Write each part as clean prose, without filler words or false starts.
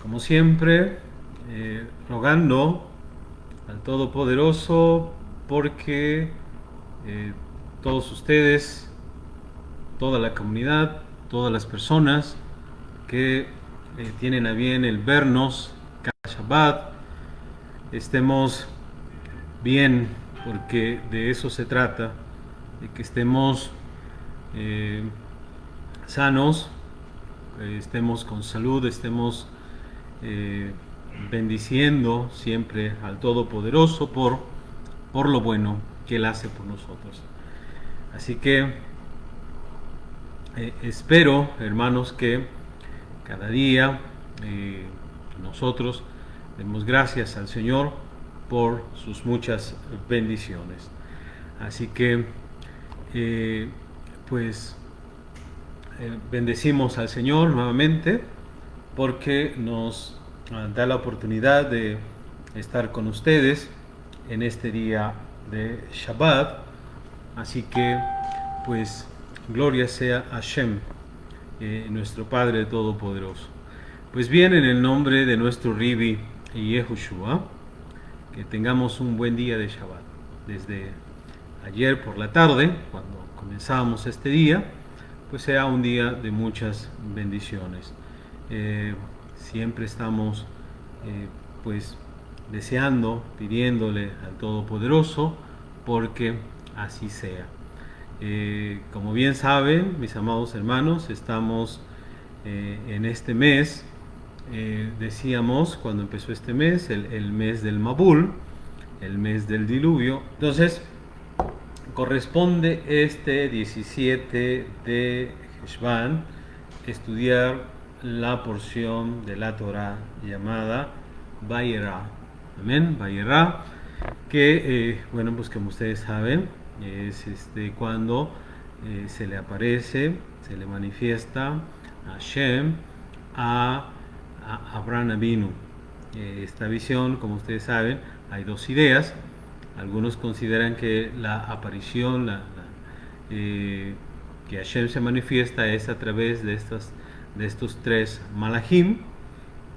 como siempre, rogando al Todopoderoso porque todos ustedes, toda la comunidad, todas las personas que tienen a bien el vernos cada Shabbat, estemos bien, porque de eso se trata, de que estemos sanos, estemos con salud, estemos eh, bendiciendo siempre al Todopoderoso por lo bueno que Él hace por nosotros. Así que espero, hermanos, que cada día nosotros demos gracias al Señor por sus muchas bendiciones. Así que, pues, bendecimos al Señor nuevamente porque nos da la oportunidad de estar con ustedes en este día de Shabbat. Así que, pues, gloria sea a Hashem, nuestro Padre Todopoderoso. Pues bien, en el nombre de nuestro Ribi Yehoshua, que tengamos un buen día de Shabbat. Desde ayer por la tarde, cuando comenzamos este día, pues sea un día de muchas bendiciones. Siempre estamos pues deseando, pidiéndole al Todopoderoso porque así sea. Como bien saben, mis amados hermanos, estamos en este mes, decíamos cuando empezó este mes, el mes del Mabul, el mes del diluvio. Entonces, corresponde este 17 de Heshvan estudiar la porción de la Torah llamada Vayera. Amén, Vayera, que, bueno, pues como ustedes saben, es cuando se le aparece, se le manifiesta a Hashem, a Abraham Avinu. Esta visión, como ustedes saben, hay dos ideas. Algunos consideran que la aparición, que Hashem se manifiesta es a través de estos tres malachim,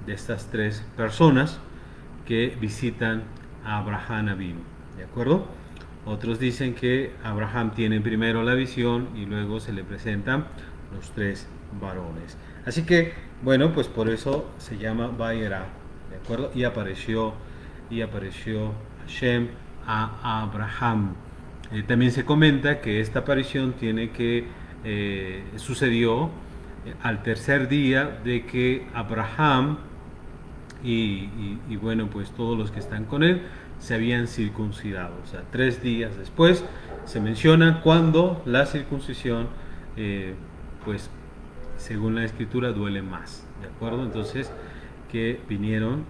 de estas tres personas que visitan a Abraham Avinu, ¿de acuerdo? Otros dicen que Abraham tiene primero la visión y luego se le presentan los tres varones. Así que, bueno, pues por eso se llama Vayera, ¿de acuerdo? Y apareció Hashem a Abraham. También se comenta que esta aparición sucedió al tercer día de que Abraham y bueno, pues todos los que están con él se habían circuncidado. O sea, 3 días después se menciona cuando la circuncisión, pues según la escritura, duele más, ¿de acuerdo? Entonces, que vinieron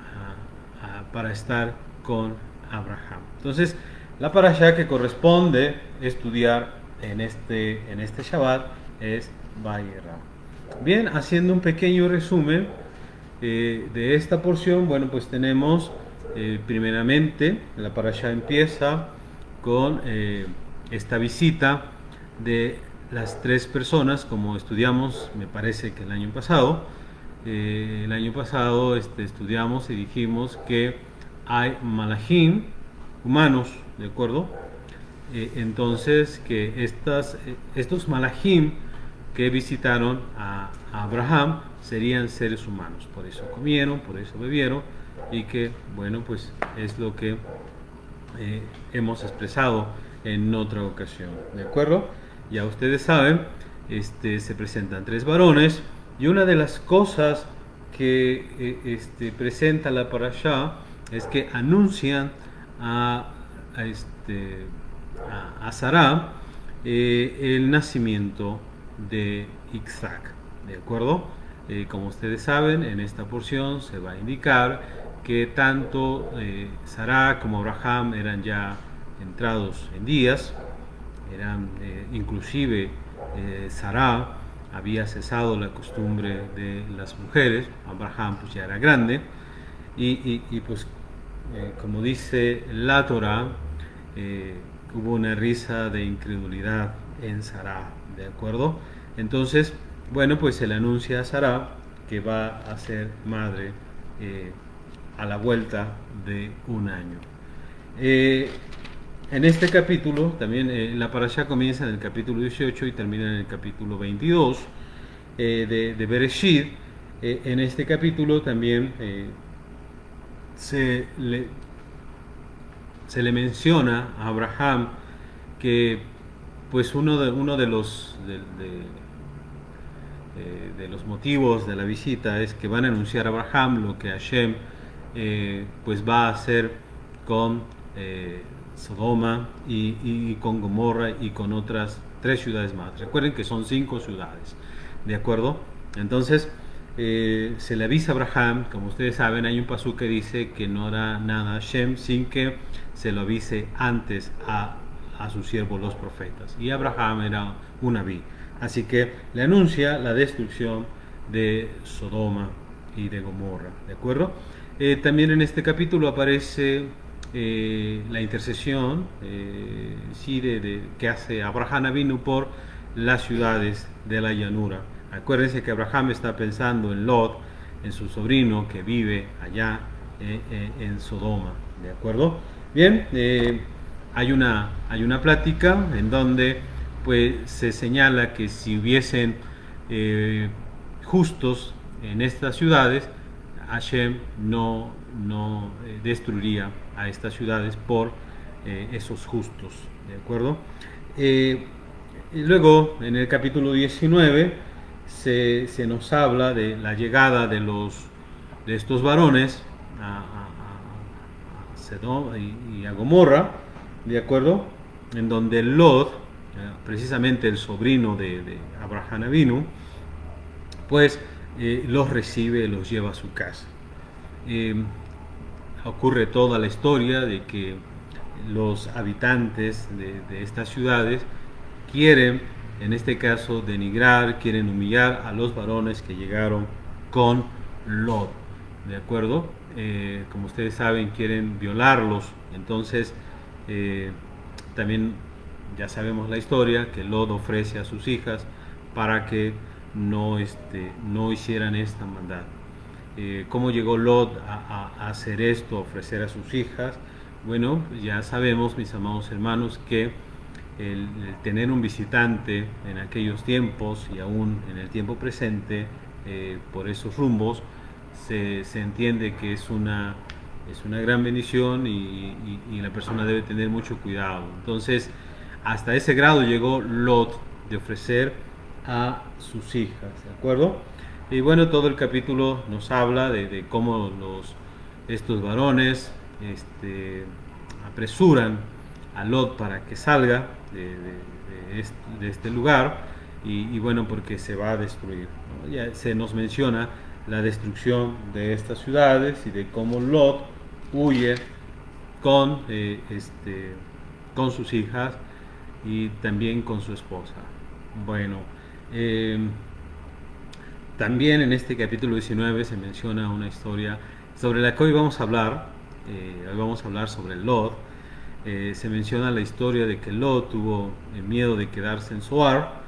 para estar con Abraham. Entonces, la parashá que corresponde estudiar en este Shabbat es Vayera. Bien, haciendo un pequeño resumen de esta porción, bueno, pues tenemos primeramente, la parashá empieza con esta visita de las tres personas, como estudiamos, me parece que el año pasado. Estudiamos y dijimos que hay malachim, humanos, ¿de acuerdo? Entonces, que estos malachim que visitaron a Abraham serían seres humanos, por eso comieron, por eso bebieron, y que, bueno, pues es lo que hemos expresado en otra ocasión, ¿de acuerdo? Ya ustedes saben, se presentan tres varones, y una de las cosas que presenta la parashá es que anuncian a Sará el nacimiento de Isaac, ¿de acuerdo? Como ustedes saben, en esta porción se va a indicar que tanto Sará como Abraham eran ya entrados en días, inclusive Sará había cesado la costumbre de las mujeres, Abraham pues ya era grande, y pues como dice la Torah, hubo una risa de incredulidad en Sará, ¿de acuerdo? Entonces, bueno, pues se le anuncia a Sará que va a ser madre a la vuelta de un año. En este capítulo, también la parashá comienza en el capítulo 18 y termina en el capítulo 22 de Bereshit. En este capítulo también se le menciona a Abraham que pues uno de los motivos de la visita es que van a anunciar a Abraham lo que Hashem pues va a hacer con Sodoma y con Gomorra y con otras 3 ciudades más. Recuerden que son 5 ciudades, ¿de acuerdo? Entonces se le avisa a Abraham, como ustedes saben, hay un pasú que dice que no hará nada a Hashem sin que se lo avise antes a sus siervos los profetas. Y Abraham era un naví. Así que le anuncia la destrucción de Sodoma y de Gomorra, ¿de acuerdo? También en este capítulo aparece la intercesión que hace Abraham Avinu por las ciudades de la llanura. Acuérdense que Abraham está pensando en Lot, en su sobrino que vive allá en Sodoma, ¿de acuerdo? Bien, hay una plática en donde pues se señala que si hubiesen justos en estas ciudades, Hashem no destruiría a estas ciudades por esos justos, ¿de acuerdo? Y luego, en el capítulo 19, se nos habla de la llegada de estos varones a Sedom y a Gomorra, ¿de acuerdo? En donde Lot, precisamente el sobrino de Abraham Avinu, pues los recibe, los lleva a su casa. Ocurre toda la historia de que los habitantes de estas ciudades quieren, en este caso, denigrar, quieren humillar a los varones que llegaron con Lot, ¿de acuerdo? Como ustedes saben, quieren violarlos. Entonces también ya sabemos la historia, que Lot ofrece a sus hijas para que no hicieran esta maldad. ¿Cómo llegó Lot a hacer esto, a ofrecer a sus hijas? Bueno, ya sabemos, mis amados hermanos, que el tener un visitante en aquellos tiempos y aún en el tiempo presente por esos rumbos, se entiende que es una gran bendición y la persona debe tener mucho cuidado. Entonces, hasta ese grado llegó Lot de ofrecer a sus hijas, ¿de acuerdo? Y bueno, todo el capítulo nos habla de cómo estos varones apresuran a Lot para que salga de este lugar y bueno, porque se va a destruir, ¿no? Ya se nos menciona la destrucción de estas ciudades y de cómo Lot huye con sus hijas y también con su esposa. Bueno, también en este capítulo 19 se menciona una historia sobre la que hoy vamos a hablar. Hoy vamos a hablar sobre Lot. Se menciona la historia de que Lot tuvo miedo de quedarse en Zoar,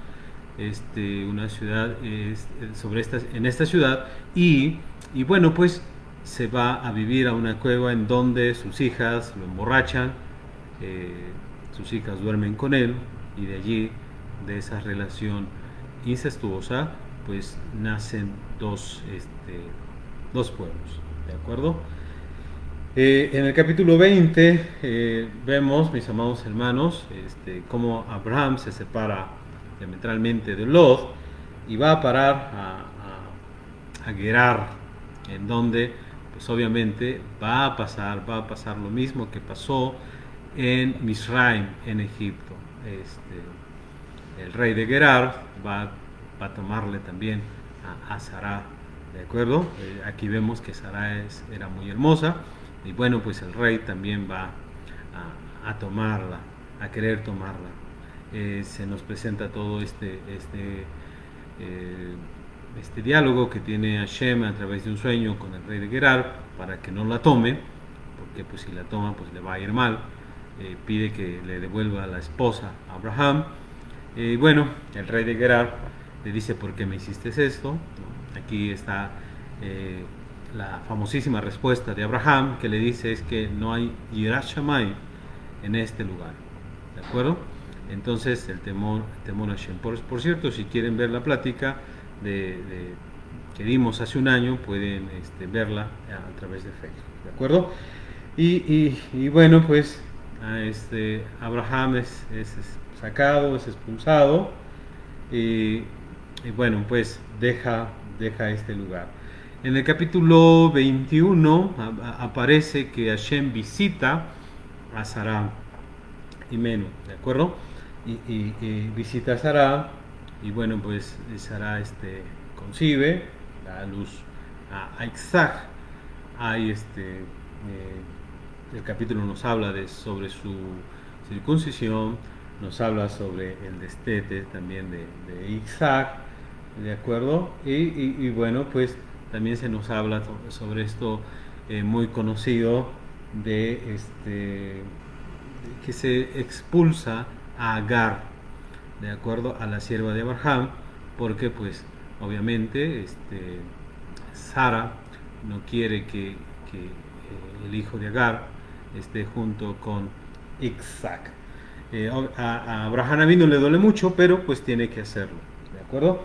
una ciudad, en esta ciudad, y bueno, pues se va a vivir a una cueva en donde sus hijas lo emborrachan, sus hijas duermen con él, y de allí, de esa relación incestuosa, pues nacen dos pueblos, ¿de acuerdo? En el capítulo 20 vemos, mis amados hermanos, cómo Abraham se separa diametralmente de Lot y va a parar a Gerar, en donde pues obviamente va a pasar lo mismo que pasó en Misraim, en Egipto. El rey de Gerar va a tomarle también a Sará, ¿de acuerdo? Aquí vemos que Sará era muy hermosa, y bueno, pues el rey también va a tomarla, a querer tomarla. Se nos presenta todo este diálogo que tiene Hashem a través de un sueño con el rey de Gerar para que no la tome, porque pues si la toma pues le va a ir mal. Pide que le devuelva a la esposa a Abraham. Bueno, el rey de Gerar le dice: ¿por qué me hiciste esto? ¿No? Aquí está la famosísima respuesta de Abraham que le dice es que no hay Yirat Shamayim en este lugar, ¿de acuerdo? Entonces el temor a Hashem. Por cierto, si quieren ver la plática que dimos hace un año, pueden verla a través de Facebook, ¿de acuerdo? Y bueno, pues Abraham es sacado, es expulsado y bueno, pues deja este lugar. En el capítulo 21 aparece que Hashem visita a Sarah y Menú, ¿de acuerdo? Y visita a Sarah y bueno, pues Sarah concibe, da a luz a Isaac. Hay el capítulo nos habla sobre su circuncisión, nos habla sobre el destete también de Isaac, ¿de acuerdo? Y bueno, pues también se nos habla sobre esto muy conocido de que se expulsa a Agar, de acuerdo, a la sierva de Abraham, porque pues obviamente Sara no quiere que el hijo de Agar esté junto con Isaac. A Abraham Avinu le duele mucho, pero pues tiene que hacerlo, ¿de acuerdo?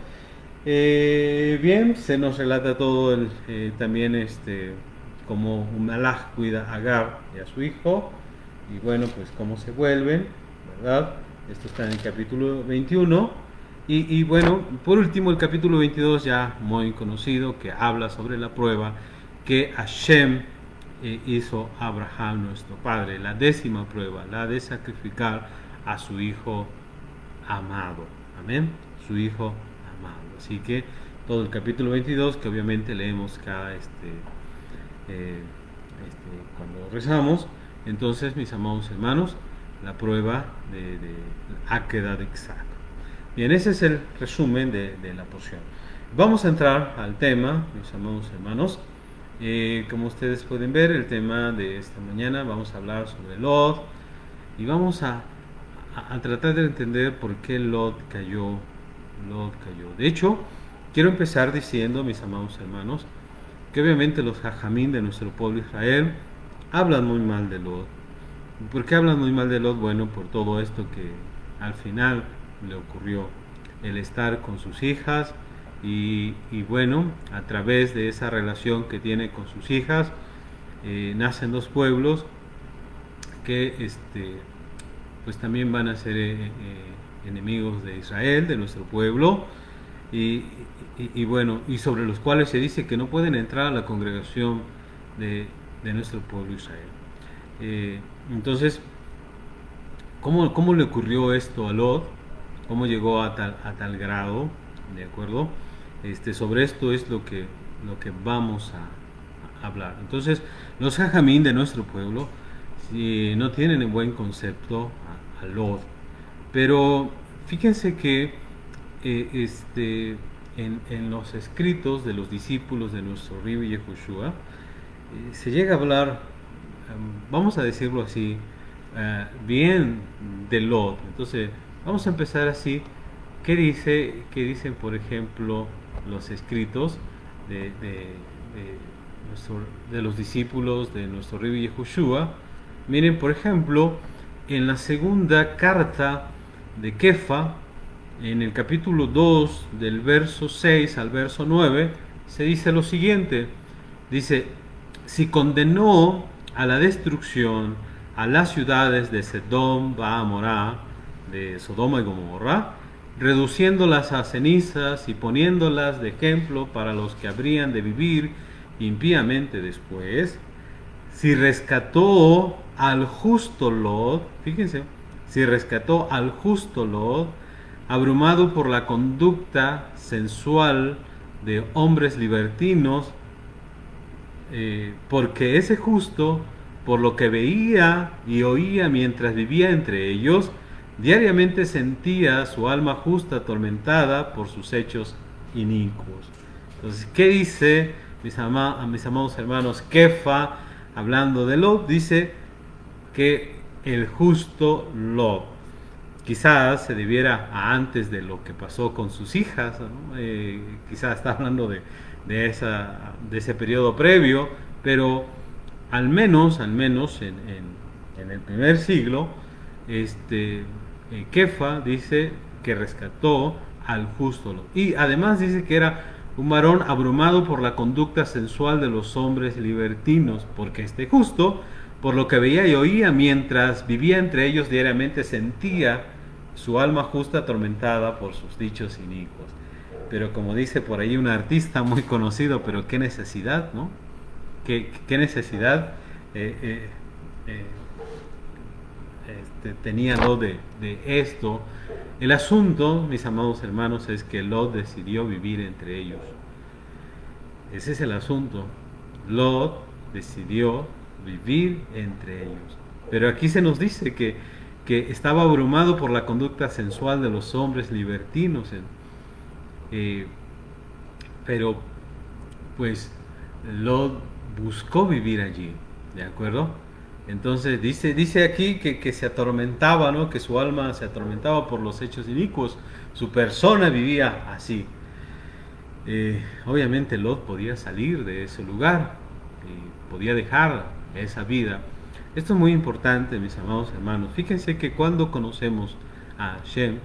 Bien, se nos relata todo también como un malaj cuida a Agar y a su hijo, y bueno, pues cómo se vuelven, ¿verdad? Esto está en el capítulo 21. Y bueno, por último el capítulo 22 ya muy conocido, que habla sobre la prueba que Hashem hizo a Abraham nuestro padre, la 10ª prueba, la de sacrificar a su hijo amado, amén, su hijo amado. Así que todo el capítulo 22, que obviamente leemos cada cuando rezamos. Entonces, mis amados hermanos, la prueba de Áqueda de Isaac. Bien, ese es el resumen de la porción. Vamos a entrar al tema, mis amados hermanos. Como ustedes pueden ver, el tema de esta mañana, vamos a hablar sobre Lot y vamos a tratar de entender por qué Lot cayó. De hecho, quiero empezar diciendo, mis amados hermanos, que obviamente los jajamín de nuestro pueblo Israel hablan muy mal de Lot. ¿Por qué hablan muy mal de Lot? Bueno, por todo esto que al final le ocurrió, el estar con sus hijas y bueno, a través de esa relación que tiene con sus hijas, nacen 2 pueblos que pues también van a ser enemigos de Israel, de nuestro pueblo, y bueno, y sobre los cuales se dice que no pueden entrar a la congregación de nuestro pueblo Israel. Entonces, ¿cómo le ocurrió esto a Lot? ¿Cómo llegó a tal grado? ¿De acuerdo? Sobre esto es lo que vamos a hablar. Entonces, los jajamín de nuestro pueblo no tienen en buen concepto a Lot. Pero fíjense que en los escritos de los discípulos de nuestro Rabbi Yehoshua se llega a hablar, vamos a decirlo así, bien de Lot. Entonces, vamos a empezar así. ¿Qué dicen, por ejemplo, los escritos de los discípulos de nuestro Rabbi Yehoshua? Miren, por ejemplo, en la segunda carta de Kefa, en el capítulo 2, del verso 6 al verso 9, se dice lo siguiente. Dice: si condenó a la destrucción a las ciudades de Sedom, Baamorá, de Sodoma y Gomorra, reduciéndolas a cenizas y poniéndolas de ejemplo para los que habrían de vivir impíamente después, si rescató al justo Lot, fíjense, si rescató al justo Lot, abrumado por la conducta sensual de hombres libertinos, porque ese justo, por lo que veía y oía mientras vivía entre ellos, diariamente sentía su alma justa atormentada por sus hechos inicuos. Entonces, ¿qué dice, mis amados hermanos? Kefa, hablando de Lot, dice que el justo Lot, quizás se debiera a antes de lo que pasó con sus hijas, ¿no? Quizás está hablando de ese periodo previo, pero al menos en el primer siglo, Kefa dice que rescató al justo Lot. Y además dice que era un varón abrumado por la conducta sensual de los hombres libertinos, porque este justo, por lo que veía y oía mientras vivía entre ellos diariamente, sentía su alma justa atormentada por sus dichos inicuos. Pero como dice por ahí un artista muy conocido, pero qué necesidad, ¿no? Qué necesidad eh, tenía Lot de esto. El asunto, mis amados hermanos, es que Lot decidió vivir entre ellos. Ese es el asunto. Lot decidió vivir entre ellos. Pero aquí se nos dice que estaba abrumado por la conducta sensual de los hombres libertinos. Pero pues Lot buscó vivir allí, ¿de acuerdo? Entonces dice aquí que se atormentaba, ¿no? Que su alma se atormentaba por los hechos inicuos. Su persona vivía así. Obviamente Lot podía salir de ese lugar, podía dejar esa vida. Esto es muy importante, mis amados hermanos. Fíjense que cuando conocemos a Hashem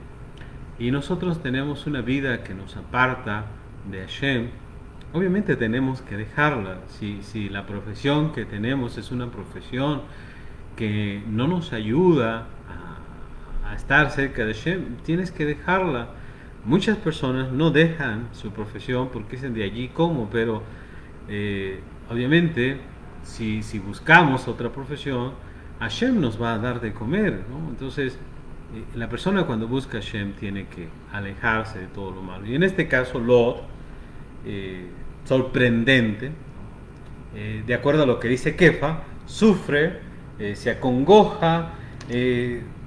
y nosotros tenemos una vida que nos aparta de Hashem, obviamente tenemos que dejarla. Si la profesión que tenemos es una profesión que no nos ayuda a estar cerca de Hashem, tienes que dejarla. Muchas personas no dejan su profesión porque dicen de allí cómo, pero obviamente si buscamos otra profesión, Hashem nos va a dar de comer, ¿no? Entonces la persona cuando busca a Hashem tiene que alejarse de todo lo malo. Y en este caso Lot, sorprendente, de acuerdo a lo que dice Kefa, sufre, se acongoja,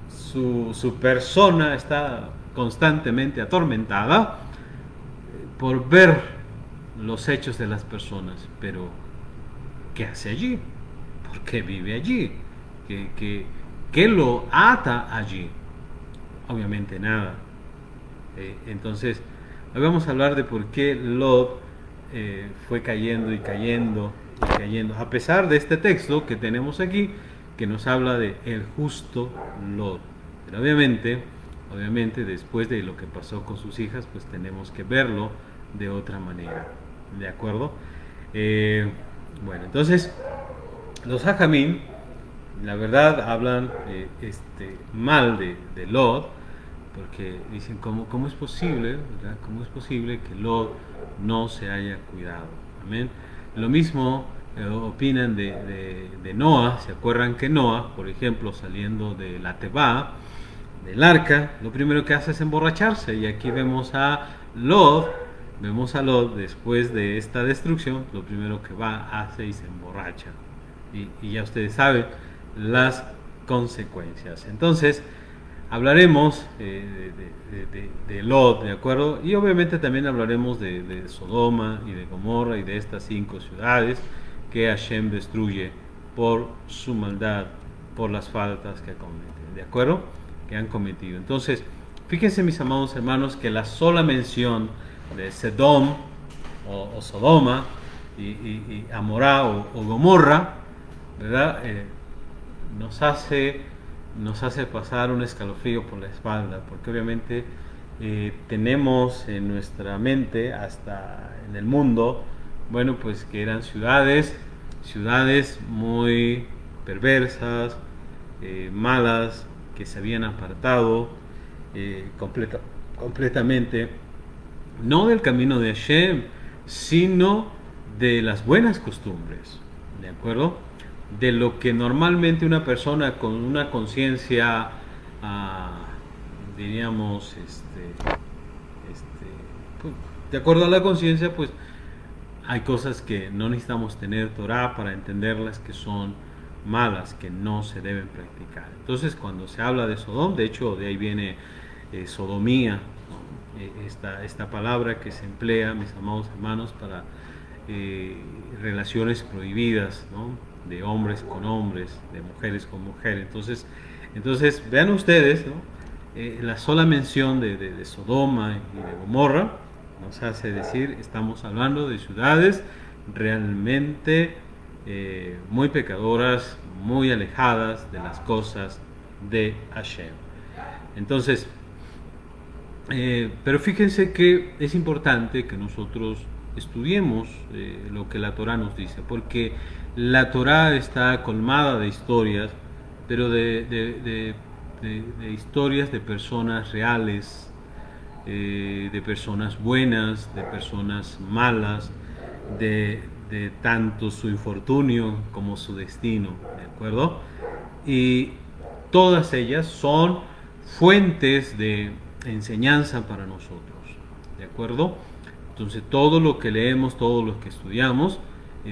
su persona está constantemente atormentada por ver los hechos de las personas. Pero ¿qué hace allí? ¿Por qué vive allí? ¿Qué lo ata allí? Obviamente nada. Entonces hoy vamos a hablar de por qué Lot fue cayendo y cayendo y cayendo, a pesar de este texto que tenemos aquí que nos habla de el justo Lot. Pero obviamente después de lo que pasó con sus hijas, pues tenemos que verlo de otra manera, ¿de acuerdo? Bueno, entonces los Hajamim, la verdad, hablan mal de Lot, porque dicen, ¿cómo es posible, ¿verdad? ¿Cómo es posible que Lot no se haya cuidado? Amén. Lo mismo opinan de Noah. ¿Se acuerdan que Noah, por ejemplo, saliendo de la Tebá, del arca, lo primero que hace es emborracharse? Y aquí vemos a Lot después de esta destrucción, lo primero que hace y se emborracha. Y ya ustedes saben las consecuencias. Entonces hablaremos de Lot, ¿de acuerdo? Y obviamente también hablaremos de Sodoma y de Gomorra y de estas 5 ciudades que Hashem destruye por su maldad, por las faltas que cometen, ¿de acuerdo? Que han cometido. Entonces, fíjense, mis amados hermanos, que la sola mención de Sedom o Sodoma y Amorá o Gomorra, ¿verdad? Nos hace pasar un escalofrío por la espalda, porque obviamente tenemos en nuestra mente, hasta en el mundo, bueno, pues que eran ciudades muy perversas, malas, que se habían apartado completamente, no del camino de Hashem, sino de las buenas costumbres, ¿de acuerdo? De lo que normalmente una persona con una conciencia, diríamos, pues, de acuerdo a la conciencia, pues hay cosas que no necesitamos tener Torah para entenderlas, que son malas, que no se deben practicar. Entonces, cuando se habla de Sodom, de hecho de ahí viene sodomía, ¿no? Esta palabra que se emplea, mis amados hermanos, para relaciones prohibidas, ¿no? De hombres con hombres, de mujeres con mujeres. Entonces vean ustedes, ¿no? La sola mención de Sodoma y de Gomorra nos hace decir, estamos hablando de ciudades realmente muy pecadoras, muy alejadas de las cosas de Hashem. Entonces, pero fíjense que es importante que nosotros estudiemos lo que la Torá nos dice, porque la Torá está colmada de historias, pero de historias de personas reales, de personas buenas, de personas malas, de tanto su infortunio como su destino, ¿de acuerdo? Y todas ellas son fuentes de enseñanza para nosotros, ¿de acuerdo? Entonces todo lo que leemos, todo lo que estudiamos,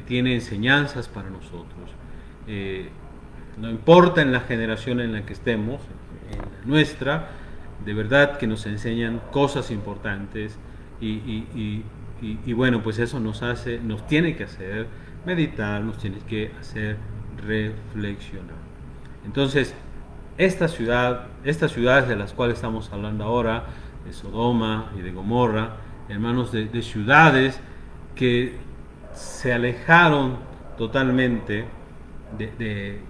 tiene enseñanzas para nosotros. No importa en la generación en la que estemos, en la nuestra, de verdad que nos enseñan cosas importantes y bueno, pues eso nos tiene que hacer meditar, nos tiene que hacer reflexionar. Entonces, estas ciudades de las cuales estamos hablando ahora, de Sodoma y de Gomorra, hermanos, de ciudades que se alejaron totalmente de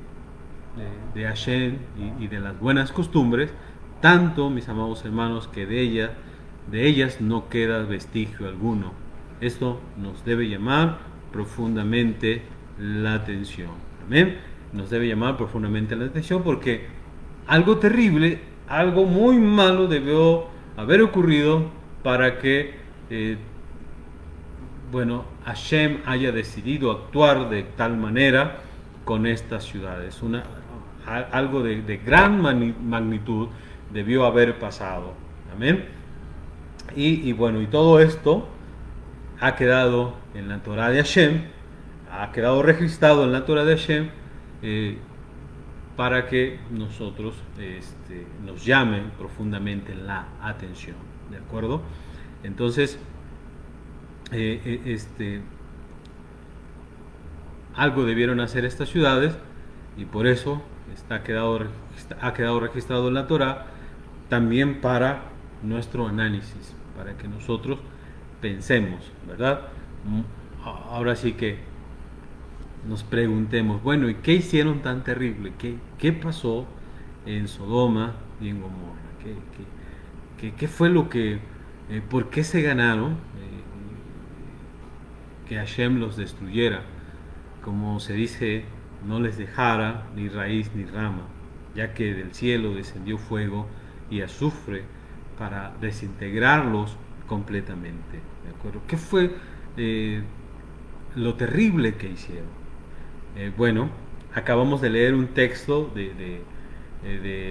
Hashem y de las buenas costumbres, tanto, mis amados hermanos, que de ellas no queda vestigio alguno. Esto nos debe llamar profundamente la atención. Amén. Nos debe llamar profundamente la atención porque algo terrible, algo muy malo debió haber ocurrido para que, Hashem haya decidido actuar de tal manera con estas ciudades. Algo de gran magnitud debió haber pasado. Amén. Y todo esto ha quedado en la Torah de Hashem, ha quedado registrado en la Torah de Hashem, para que nosotros nos llame profundamente la atención, ¿de acuerdo? Entonces, algo debieron hacer estas ciudades y por eso ha quedado registrado en la Torah también para nuestro análisis, para que nosotros pensemos, ¿verdad? Ahora sí que nos preguntemos, bueno, ¿y qué hicieron tan terrible? ¿Qué pasó en Sodoma y en Gomorra? ¿Qué fue lo que, por qué se ganaron que Hashem los destruyera? Como se dice, no les dejara ni raíz ni rama, ya que del cielo descendió fuego y azufre para desintegrarlos completamente, ¿de acuerdo? ¿Qué fue lo terrible que hicieron? Acabamos de leer un texto de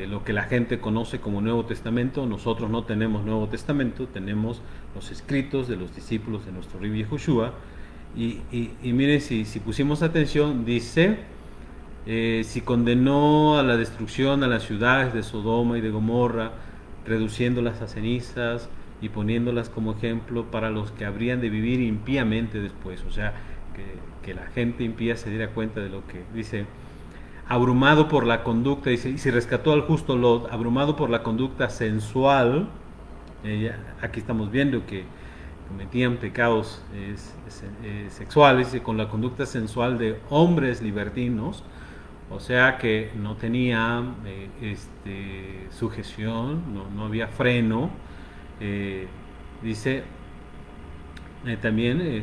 lo que la gente conoce como Nuevo Testamento. Nosotros no tenemos Nuevo Testamento, tenemos los escritos de los discípulos de nuestro Rabbi Yehoshua. Y miren, si pusimos atención, dice, si condenó a la destrucción a las ciudades de Sodoma y de Gomorra, reduciéndolas a cenizas y poniéndolas como ejemplo para los que habrían de vivir impíamente después. O sea, que la gente impía se diera cuenta de lo que dice. Abrumado por la conducta, dice, y si rescató al justo Lot, abrumado por la conducta sensual, aquí estamos viendo que cometían pecados sexuales, y con la conducta sensual de hombres libertinos, o sea que no tenía sujeción, no había freno, dice también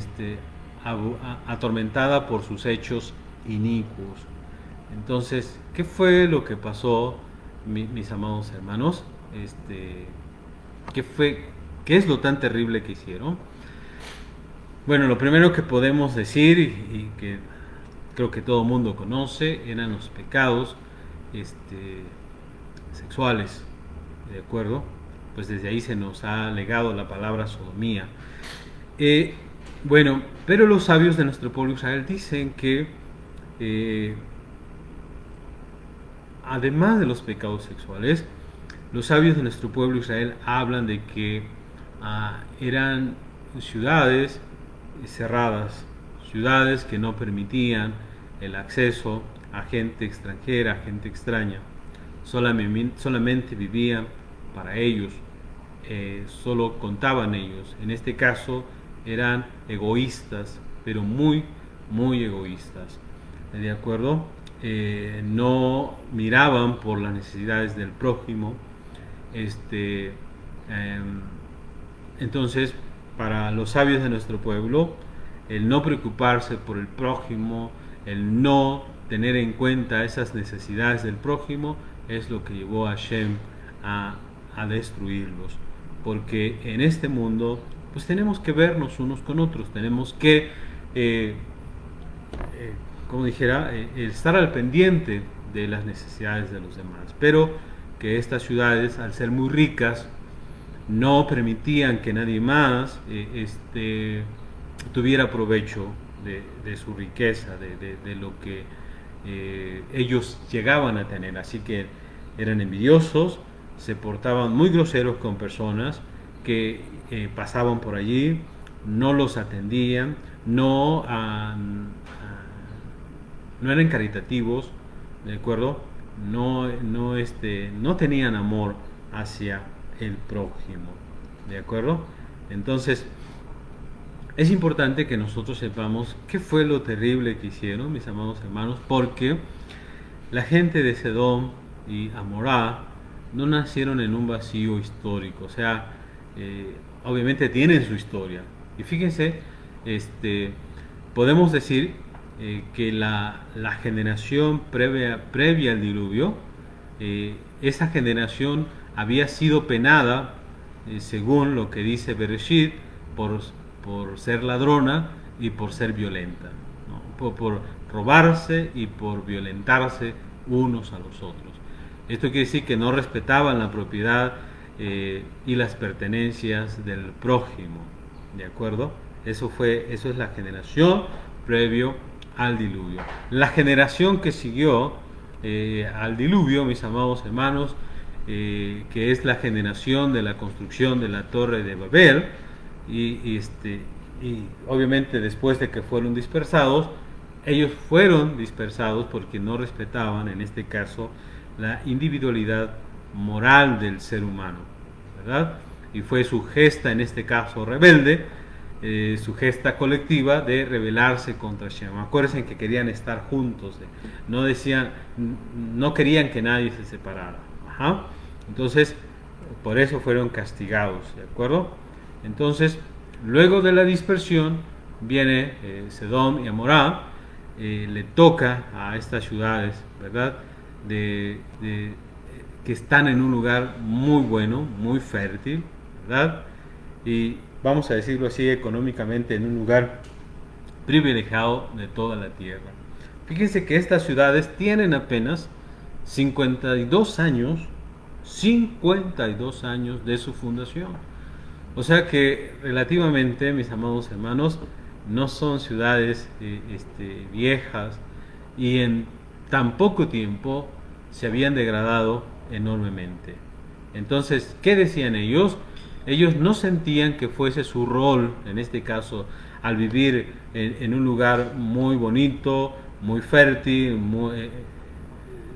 atormentada por sus hechos inicuos. Entonces, ¿qué fue lo que pasó, mis amados hermanos? ¿Qué es lo tan terrible que hicieron? Bueno, lo primero que podemos decir y que creo que todo el mundo conoce eran los pecados sexuales, ¿de acuerdo? Pues desde ahí se nos ha legado la palabra sodomía. Pero los sabios de nuestro pueblo Israel dicen que además de los pecados sexuales, los sabios de nuestro pueblo Israel hablan de que eran ciudades cerradas, ciudades que no permitían el acceso a gente extranjera, a gente extraña, solamente vivían para ellos. solo contaban ellos. En este caso eran egoístas, pero muy, muy egoístas. ¿De acuerdo? No miraban por las necesidades del prójimo. Entonces, para los sabios de nuestro pueblo, el no preocuparse por el prójimo, el no tener en cuenta esas necesidades del prójimo, es lo que llevó a Hashem a destruirlos. Porque en este mundo, pues tenemos que vernos unos con otros, tenemos que, como dijera, estar al pendiente de las necesidades de los demás. Pero que estas ciudades, al ser muy ricas, no permitían que nadie más tuviera provecho de su riqueza, de lo que ellos llegaban a tener. Así que eran envidiosos, se portaban muy groseros con personas que pasaban por allí, no los atendían, no eran caritativos, ¿de acuerdo? No tenían amor hacia el prójimo, ¿de acuerdo? Entonces, es importante que nosotros sepamos qué fue lo terrible que hicieron, mis amados hermanos, porque la gente de Sedom y Amorá no nacieron en un vacío histórico, o sea, obviamente tienen su historia. Y fíjense, podemos decir que la generación previa al diluvio, esa generación había sido penada, según lo que dice Bereshit, por ser ladrona y por ser violenta, ¿no? por robarse y por violentarse unos a los otros. Esto quiere decir que no respetaban la propiedad y las pertenencias del prójimo, ¿de acuerdo? Eso es la generación previo al diluvio. La generación que siguió al diluvio, mis amados hermanos, que es la generación de la construcción de la Torre de Babel, y obviamente después de que fueron dispersados, ellos fueron dispersados porque no respetaban, en este caso, la individualidad moral del ser humano, ¿verdad? Y fue su gesta, en este caso rebelde, su gesta colectiva de rebelarse contra Shem. Acuérdense que querían estar juntos, no querían que nadie se separara. Ajá. Entonces, por eso fueron castigados, ¿de acuerdo? Entonces, luego de la dispersión, viene Sedom y Amorá, le toca a estas ciudades, ¿verdad? Que están en un lugar muy bueno, muy fértil, ¿verdad? Y vamos a decirlo así, económicamente, en un lugar privilegiado de toda la tierra. Fíjense que estas ciudades tienen apenas 52 años de su fundación. O sea que relativamente, mis amados hermanos, no son ciudades viejas, y en tan poco tiempo se habían degradado enormemente. Entonces, ¿qué decían ellos? Ellos no sentían que fuese su rol, en este caso, al vivir en un lugar muy bonito, muy fértil,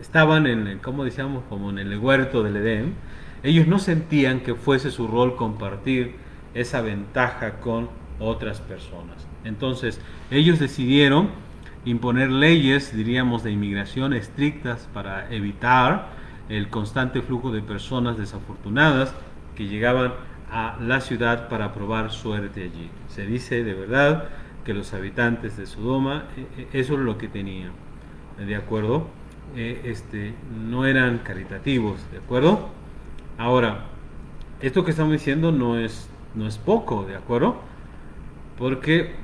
estaban como decíamos, como en el huerto del Edén. Ellos no sentían que fuese su rol compartir esa ventaja con otras personas. Entonces, ellos decidieron imponer leyes, diríamos, de inmigración estrictas para evitar el constante flujo de personas desafortunadas que llegaban a la ciudad para probar suerte allí. Se dice de verdad que los habitantes de Sodoma, eso es lo que tenían, ¿de acuerdo? No eran caritativos, ¿de acuerdo? Ahora, esto que estamos diciendo no es poco, ¿de acuerdo? Porque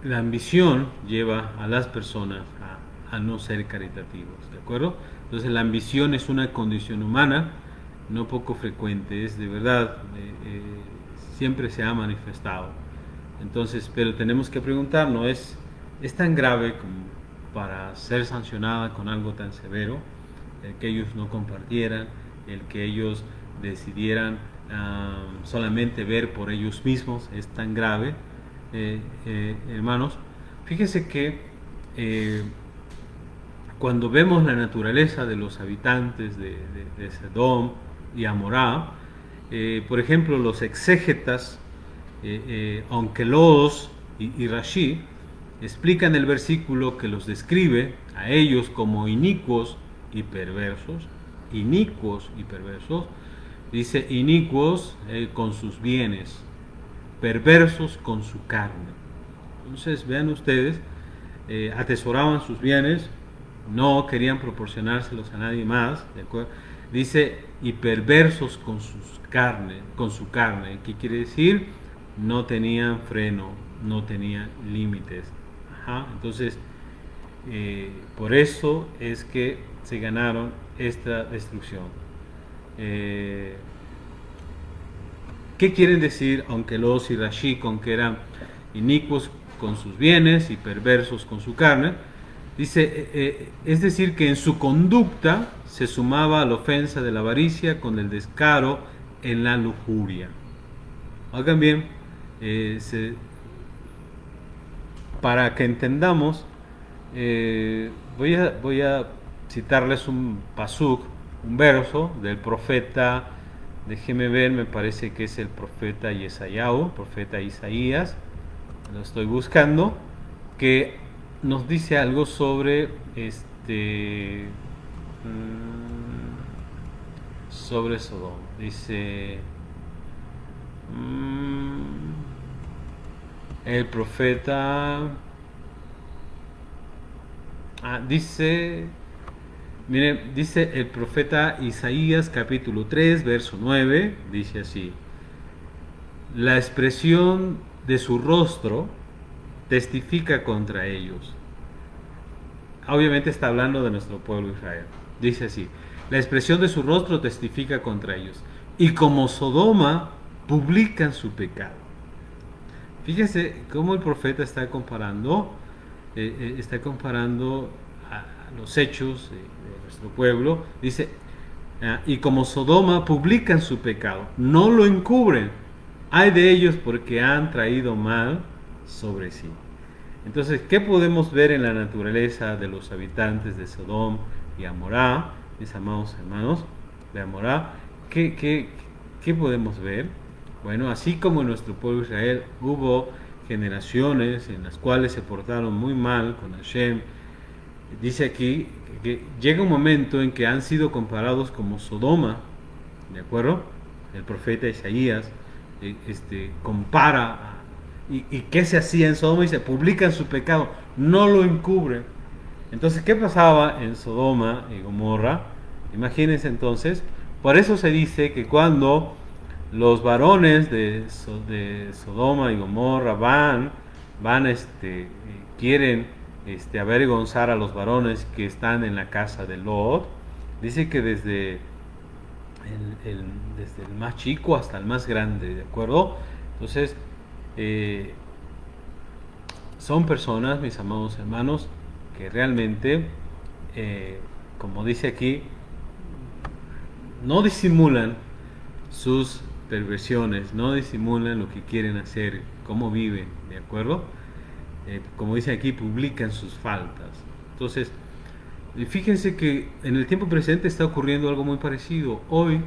la ambición lleva a las personas a no ser caritativos, ¿de acuerdo? Entonces la ambición es una condición humana no poco frecuente, es de verdad, siempre se ha manifestado. Entonces, pero tenemos que preguntarnos, ¿es tan grave como para ser sancionada con algo tan severo? El que ellos no compartieran, el que ellos decidieran solamente ver por ellos mismos, es tan grave, hermanos. Fíjense que cuando vemos la naturaleza de los habitantes de Sodom y Amorá, por ejemplo, los exégetas, Onkelos y Rashi, explican el versículo que los describe a ellos como inicuos y perversos. Inicuos y perversos. Dice inicuos con sus bienes, perversos con su carne. Entonces, vean ustedes, atesoraban sus bienes, no querían proporcionárselos a nadie más, ¿de acuerdo? Dice, y perversos con su carne, ¿qué quiere decir? No tenían freno, no tenían límites. Ajá. Entonces, por eso es que se ganaron esta destrucción. ¿Qué quieren decir, aunque los y Rashi, con que eran inicuos con sus bienes y perversos con su carne? Dice, es decir, que en su conducta se sumaba la ofensa de la avaricia con el descaro en la lujuria. Oigan bien, para que entendamos, voy a citarles un pasuk, un verso del profeta, déjenme ver, me parece que es el profeta Yesayahu, profeta Isaías, lo estoy buscando, que nos dice algo sobre sobre Sodom. Dice el profeta dice, miren, dice el profeta Isaías capítulo 3 verso 9, dice así: la expresión de su rostro testifica contra ellos. Obviamente está hablando de nuestro pueblo Israel. Dice así: la expresión de su rostro testifica contra ellos, y como Sodoma publican su pecado. Fíjense cómo el profeta está comparando a los hechos de nuestro pueblo. Dice, y como Sodoma publican su pecado, no lo encubren. Ay de ellos porque han traído mal sobre sí. Entonces, ¿qué podemos ver en la naturaleza de los habitantes de Sodom y Amorá, mis amados hermanos de Amorá? ¿Qué podemos ver? Bueno, así como en nuestro pueblo Israel hubo generaciones en las cuales se portaron muy mal con Hashem, dice aquí que llega un momento en que han sido comparados como Sodoma, ¿de acuerdo? El profeta Isaías compara y qué se hacía en Sodoma, y se publican su pecado, no lo encubren. Entonces, ¿qué pasaba en Sodoma y Gomorra? Imagínense entonces, por eso se dice que cuando los varones de Sodoma y Gomorra quieren avergonzar a los varones que están en la casa de Lot, dice que desde el más chico hasta el más grande, ¿de acuerdo? Entonces, son personas, mis amados hermanos, que realmente, como dice aquí, no disimulan sus perversiones, no disimulan lo que quieren hacer, cómo viven, ¿de acuerdo? Como dice aquí, publican sus faltas. Entonces, fíjense que en el tiempo presente está ocurriendo algo muy parecido. Hoy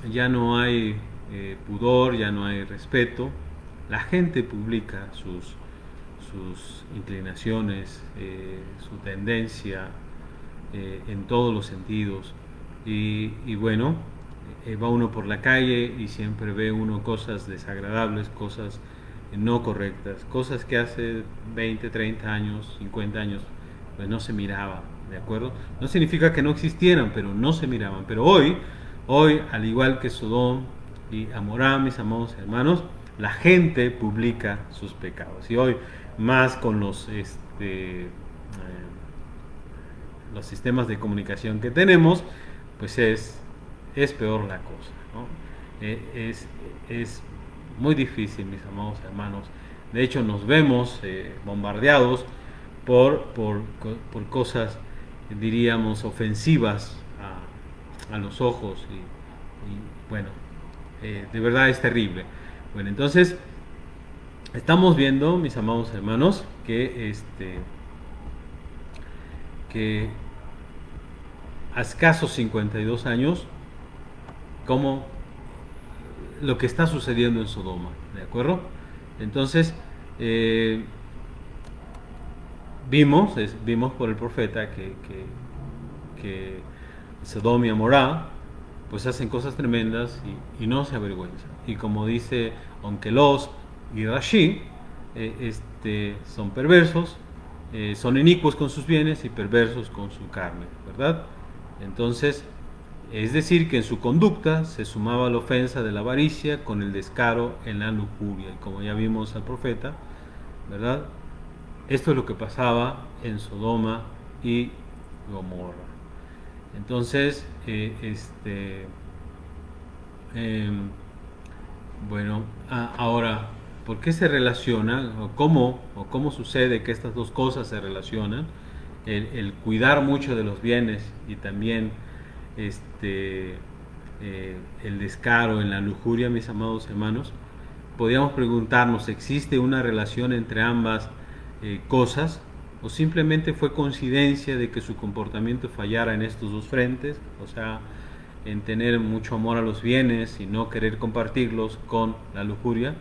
ya no hay pudor, ya no hay respeto. La gente publica sus inclinaciones, su tendencia en todos los sentidos. Y bueno, va uno por la calle y siempre ve uno cosas desagradables, cosas no correctas, cosas que hace 20, 30 años, 50 años, pues no se miraba, ¿de acuerdo? No significa que no existieran, pero no se miraban. Pero hoy, al igual que Sodom y Amorá, mis amados hermanos, la gente publica sus pecados. Y hoy, más con los sistemas de comunicación que tenemos, pues es peor la cosa, ¿no? Es muy difícil, mis amados hermanos. De hecho, nos vemos bombardeados por cosas, diríamos, ofensivas a los ojos. Y bueno, de verdad es terrible. Bueno, entonces, estamos viendo, mis amados hermanos, que a escasos 52 años, como lo que está sucediendo en Sodoma, ¿de acuerdo? Entonces, vimos por el profeta que Sodoma y Amorá pues hacen cosas tremendas y no se avergüenzan. Y como dice Onkelos y Rashi, son perversos, son inicuos con sus bienes y perversos con su carne, ¿verdad? Entonces, es decir, que en su conducta se sumaba la ofensa de la avaricia con el descaro en la lujuria. Y como ya vimos al profeta, ¿verdad? Esto es lo que pasaba en Sodoma y Gomorra. Entonces, bueno, ahora, ¿por qué se relacionan o cómo sucede que estas dos cosas se relacionan? El cuidar mucho de los bienes y también el descaro en la lujuria, mis amados hermanos. Podríamos preguntarnos, ¿existe una relación entre ambas cosas? ¿O simplemente fue coincidencia de que su comportamiento fallara en estos dos frentes? O sea, en tener mucho amor a los bienes y no querer compartirlos con la lujuria.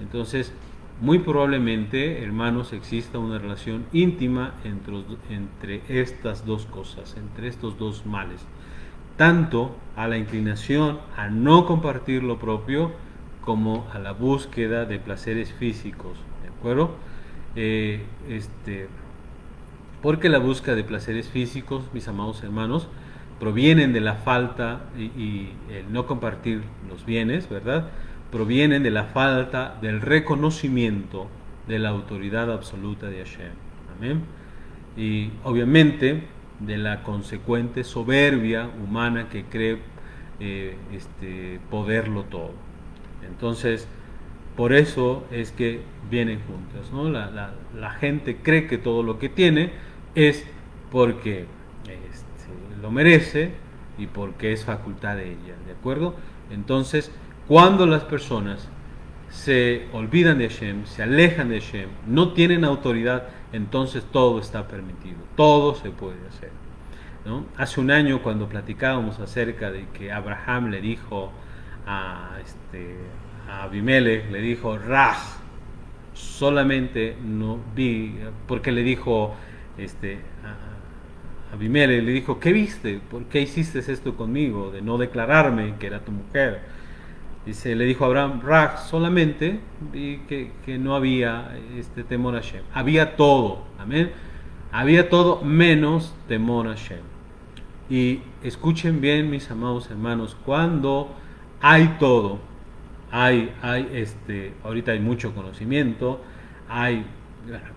Entonces, muy probablemente, hermanos, exista una relación íntima entre estas dos cosas, entre estos dos males. Tanto a la inclinación a no compartir lo propio, como a la búsqueda de placeres físicos, ¿de acuerdo? Porque la búsqueda de placeres físicos, mis amados hermanos, provienen de la falta y el no compartir los bienes, ¿verdad? Provienen de la falta del reconocimiento de la autoridad absoluta de Hashem. Amén. Y obviamente de la consecuente soberbia humana que cree poderlo todo. Entonces, por eso es que vienen juntas, ¿no? La gente cree que todo lo que tiene es porque lo merece y porque es facultad de ella, ¿de acuerdo? Entonces, cuando las personas se olvidan de Hashem, se alejan de Hashem, no tienen autoridad, entonces todo está permitido, todo se puede hacer, ¿no? Hace un año, cuando platicábamos acerca de que Abraham le dijo a Abimelech, le dijo Raj, solamente no vi, porque le dijo Abimelech, le dijo, ¿qué viste? ¿Por qué hiciste esto conmigo de no declararme que era tu mujer? Dice, le dijo a Abraham, Raj, solamente vi que no había temor a Hashem. Había todo, amén. Había todo menos temor a Hashem. Y escuchen bien, mis amados hermanos, cuando hay todo, ahorita hay mucho conocimiento,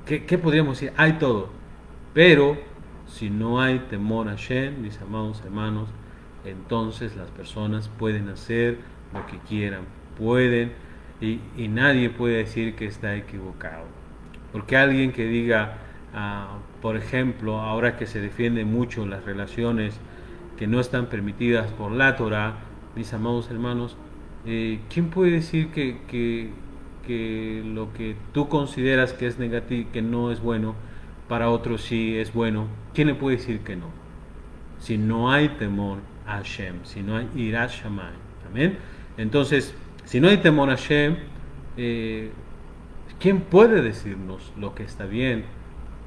¿qué podríamos decir? Hay todo, pero si no hay temor a Hashem, mis amados hermanos, entonces las personas pueden hacer lo que quieran, pueden, y nadie puede decir que está equivocado. Porque alguien que diga, por ejemplo, ahora que se defienden mucho las relaciones que no están permitidas por la Torah, mis amados hermanos, ¿quién puede decir que lo que tú consideras que es negativo, que no es bueno, para otros sí es bueno? ¿Quién le puede decir que no? Si no hay temor a Hashem, si no hay irat shamayim, amén. Entonces, si no hay temor a Hashem, ¿quién puede decirnos lo que está bien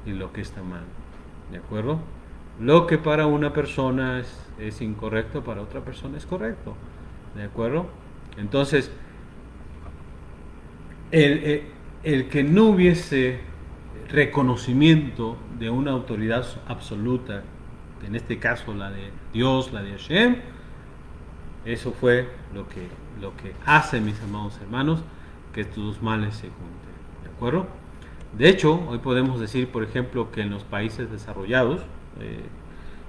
y lo que está mal? ¿De acuerdo? Lo que para una persona es incorrecto, para otra persona es correcto. ¿De acuerdo? Entonces, el que no hubiese reconocimiento de una autoridad absoluta, en este caso la de Dios, la de Hashem, eso fue lo que hace, mis amados hermanos, que estos dos males se junten. ¿De acuerdo? De hecho, hoy podemos decir, por ejemplo, que en los países desarrollados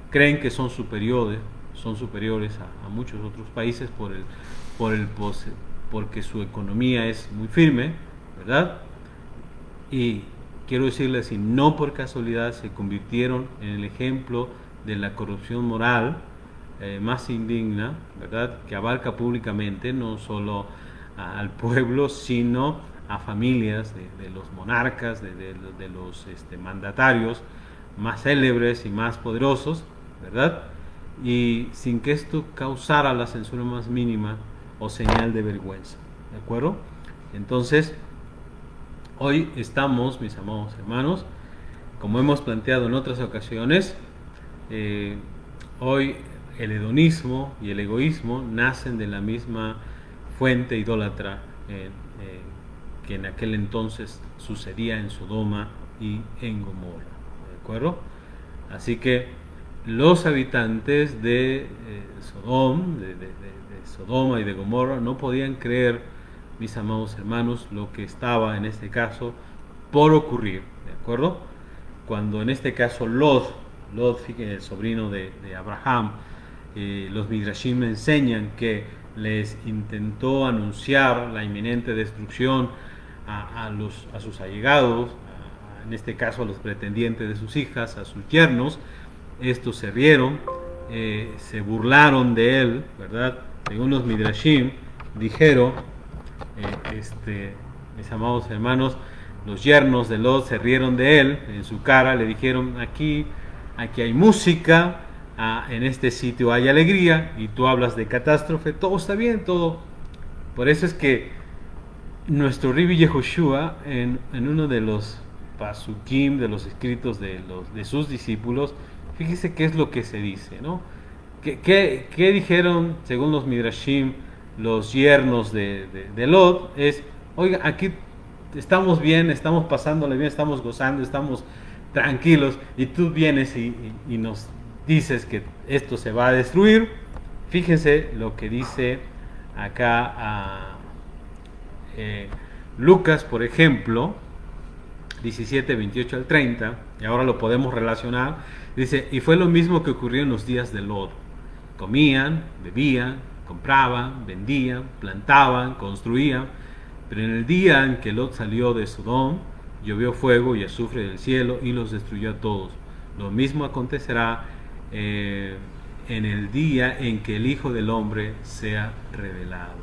creen que son superiores a muchos otros países porque su economía es muy firme, ¿verdad? Y quiero decirles, y no por casualidad se convirtieron en el ejemplo de la corrupción moral más indigna, ¿verdad? Que abarca públicamente no solo al pueblo, sino a familias de los monarcas, de los mandatarios más célebres y más poderosos, ¿verdad? y sin que esto causara la censura más mínima o señal de vergüenza. ¿De acuerdo? Entonces, hoy estamos, mis amados hermanos, como hemos planteado en otras ocasiones, hoy el hedonismo y el egoísmo nacen de la misma fuente idólatra que en aquel entonces sucedía en Sodoma y en Gomorra. ¿De acuerdo? Así que los habitantes de Sodoma y de Gomorra no podían creer, mis amados hermanos, lo que estaba en este caso por ocurrir. ¿De acuerdo? Cuando en este caso Lot, el sobrino de Abraham, los Midrashim me enseñan que les intentó anunciar la inminente destrucción a sus allegados, en este caso a los pretendientes de sus hijas, a sus yernos. Estos se rieron, se burlaron de él, ¿verdad? Según los Midrashim, dijeron, mis amados hermanos, los yernos de Lot se rieron de él en su cara, le dijeron, aquí hay música, en este sitio hay alegría, y tú hablas de catástrofe, todo está bien, todo. Por eso es que nuestro Rabbi Yehoshua, en uno de los pasukim, de los escritos de sus discípulos, fíjese qué es lo que se dice, ¿no? ¿Qué dijeron, según los Midrashim, los yernos de Lot? Es, oiga, aquí estamos bien, estamos pasándole bien, estamos gozando, estamos tranquilos, y tú vienes y nos dices que esto se va a destruir. Fíjense lo que dice acá Lucas, por ejemplo, 17, 28 al 30, y ahora lo podemos relacionar. Dice, y fue lo mismo que ocurrió en los días de Lot. Comían, bebían, compraban, vendían, plantaban, construían, pero en el día en que Lot salió de Sodom, llovió fuego y azufre del cielo y los destruyó a todos. Lo mismo acontecerá en el día en que el Hijo del Hombre sea revelado.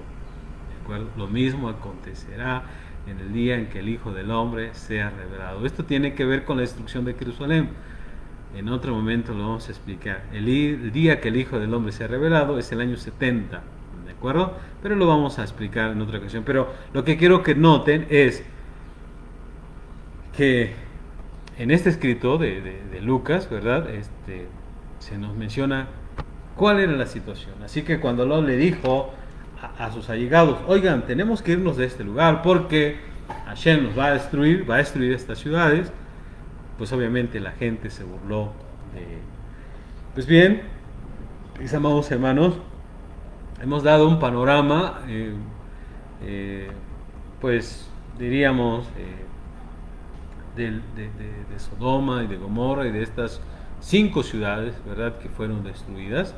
¿De acuerdo? Lo mismo acontecerá en el día en que el Hijo del Hombre sea revelado. Esto tiene que ver con la destrucción de Jerusalén. En otro momento lo vamos a explicar. El día que el Hijo del Hombre sea revelado es el año 70, ¿de acuerdo? Pero lo vamos a explicar en otra ocasión. Pero lo que quiero que noten es que en este escrito de Lucas, ¿verdad? Se nos menciona cuál era la situación. Así que cuando Lot le dijo a sus allegados, oigan, tenemos que irnos de este lugar porque Hashem nos va a destruir estas ciudades, pues obviamente la gente se burló de él. Pues bien, mis amados hermanos, hemos dado un panorama, pues diríamos, de Sodoma y de Gomorra y de estas 5 ciudades, ¿verdad?, que fueron destruidas,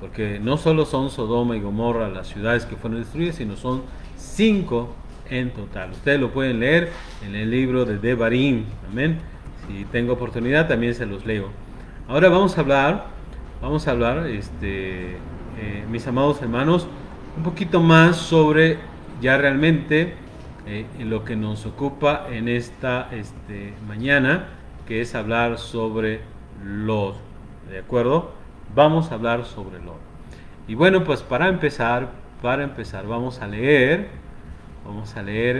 porque no solo son Sodoma y Gomorra las ciudades que fueron destruidas, sino son 5 en total. Ustedes lo pueden leer en el libro de Devarim, amén. Si tengo oportunidad también se los leo. Ahora vamos a hablar, mis amados hermanos, un poquito más sobre ya realmente lo que nos ocupa en esta mañana, que es hablar sobre Lot. ¿De acuerdo? Vamos a hablar sobre Lot. Y bueno, pues para empezar, vamos a leer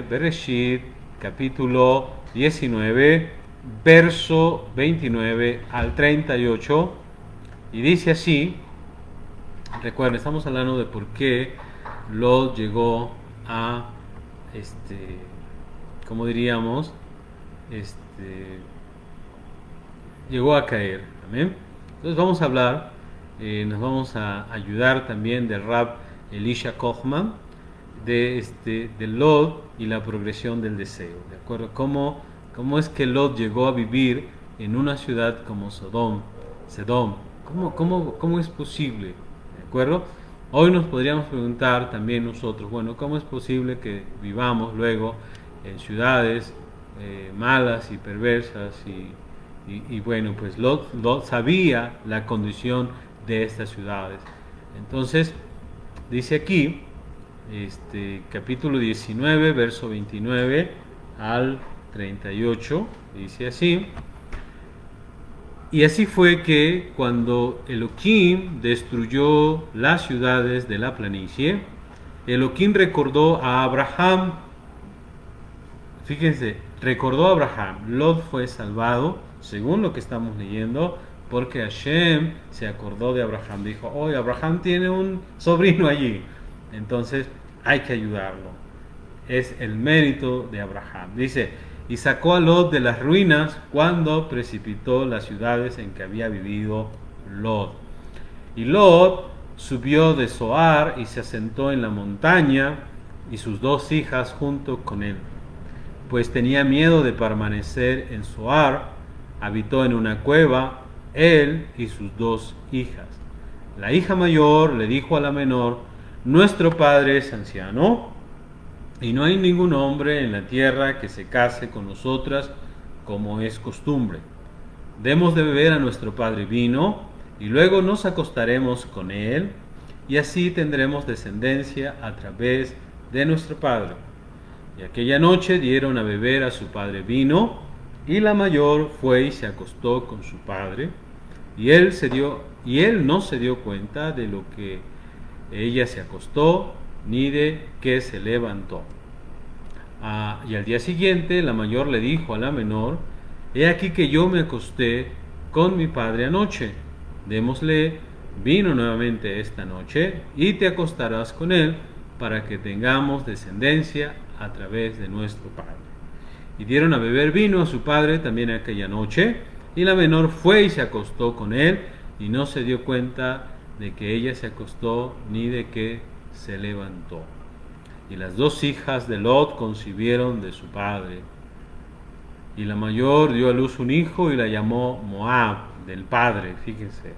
Bereshit, capítulo 19, verso 29 al 38, y dice así. Recuerden, estamos hablando de por qué Lot llegó a como diríamos, llegó a caer. Amén. Entonces vamos a hablar, nos vamos a ayudar también del Rab Elisha Kochman, de Lot y la progresión del deseo. ¿De acuerdo? ¿Cómo es que Lot llegó a vivir en una ciudad como Sodom? ¿Cómo es posible? ¿De acuerdo? Hoy nos podríamos preguntar también nosotros, bueno, ¿cómo es posible que vivamos luego en ciudades malas y perversas? Y bueno, pues Lot sabía la condición de estas ciudades. Entonces, dice aquí, capítulo 19, verso 29 al 38, dice así: Y así fue que cuando Elohim destruyó las ciudades de la planicie, Elohim recordó a Abraham. Fíjense, recordó a Abraham. Lot fue salvado, según lo que estamos leyendo, porque Hashem se acordó de Abraham. Dijo, oye, Abraham tiene un sobrino allí, entonces hay que ayudarlo. Es el mérito de Abraham. Dice, y sacó a Lot de las ruinas cuando precipitó las ciudades en que había vivido Lot. Y Lot subió de Zoar y se asentó en la montaña, y sus dos hijas junto con él, pues tenía miedo de permanecer en Zoar. Habitó en una cueva, él y sus dos hijas. La hija mayor le dijo a la menor, nuestro padre es anciano, y no hay ningún hombre en la tierra que se case con nosotras como es costumbre. Demos de beber a nuestro padre vino, y luego nos acostaremos con él, y así tendremos descendencia a través de nuestro padre. Y aquella noche dieron a beber a su padre vino, y la mayor fue y se acostó con su padre, y él no se dio cuenta de lo que ella se acostó, ni de que se levantó. Y al día siguiente la mayor le dijo a la menor, he aquí que yo me acosté con mi padre anoche, démosle vino nuevamente esta noche, y te acostarás con él, para que tengamos descendencia a través de nuestro padre. Y dieron a beber vino a su padre también aquella noche, y la menor fue y se acostó con él, y no se dio cuenta de que ella se acostó, ni de que se levantó. Y las dos hijas de Lot concibieron de su padre. Y la mayor dio a luz un hijo y la llamó Moab, del padre. Fíjense,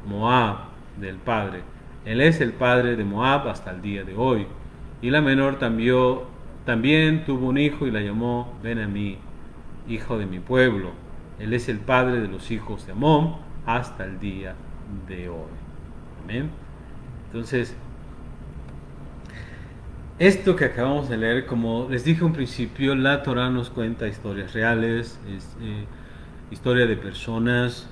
Moab, del padre. Él es el padre de Moab hasta el día de hoy. Y la menor también tuvo un hijo y la llamó Ben-Amí, hijo de mi pueblo. Él es el padre de los hijos de Amón hasta el día de hoy. Amén. Entonces, esto que acabamos de leer, como les dije al principio, la Torah nos cuenta historias reales, historia de personas,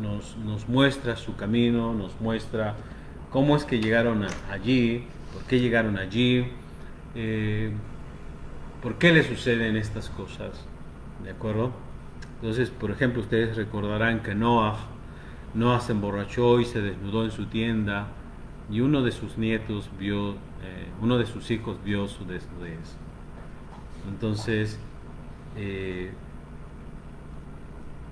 nos muestra su camino, nos muestra cómo es que llegaron allí, por qué llegaron allí, por qué les suceden estas cosas, ¿de acuerdo? Entonces, por ejemplo, ustedes recordarán que Noah se emborrachó y se desnudó en su tienda, y uno de sus hijos vio su desnudez. Entonces,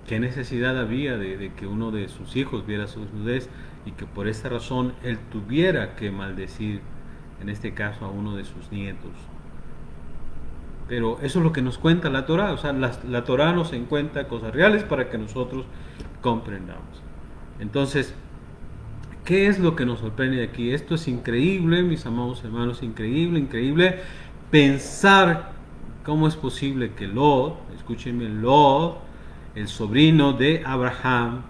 ¿qué necesidad había de que uno de sus hijos viera su desnudez y que por esa razón él tuviera que maldecir, en este caso, a uno de sus nietos? Pero eso es lo que nos cuenta la Torah. O sea, la Torah nos cuenta cosas reales para que nosotros comprendamos. Entonces, ¿qué es lo que nos sorprende aquí? Esto es increíble, mis amados hermanos, increíble pensar cómo es posible que Lot, escúchenme, Lot, el sobrino de Abraham,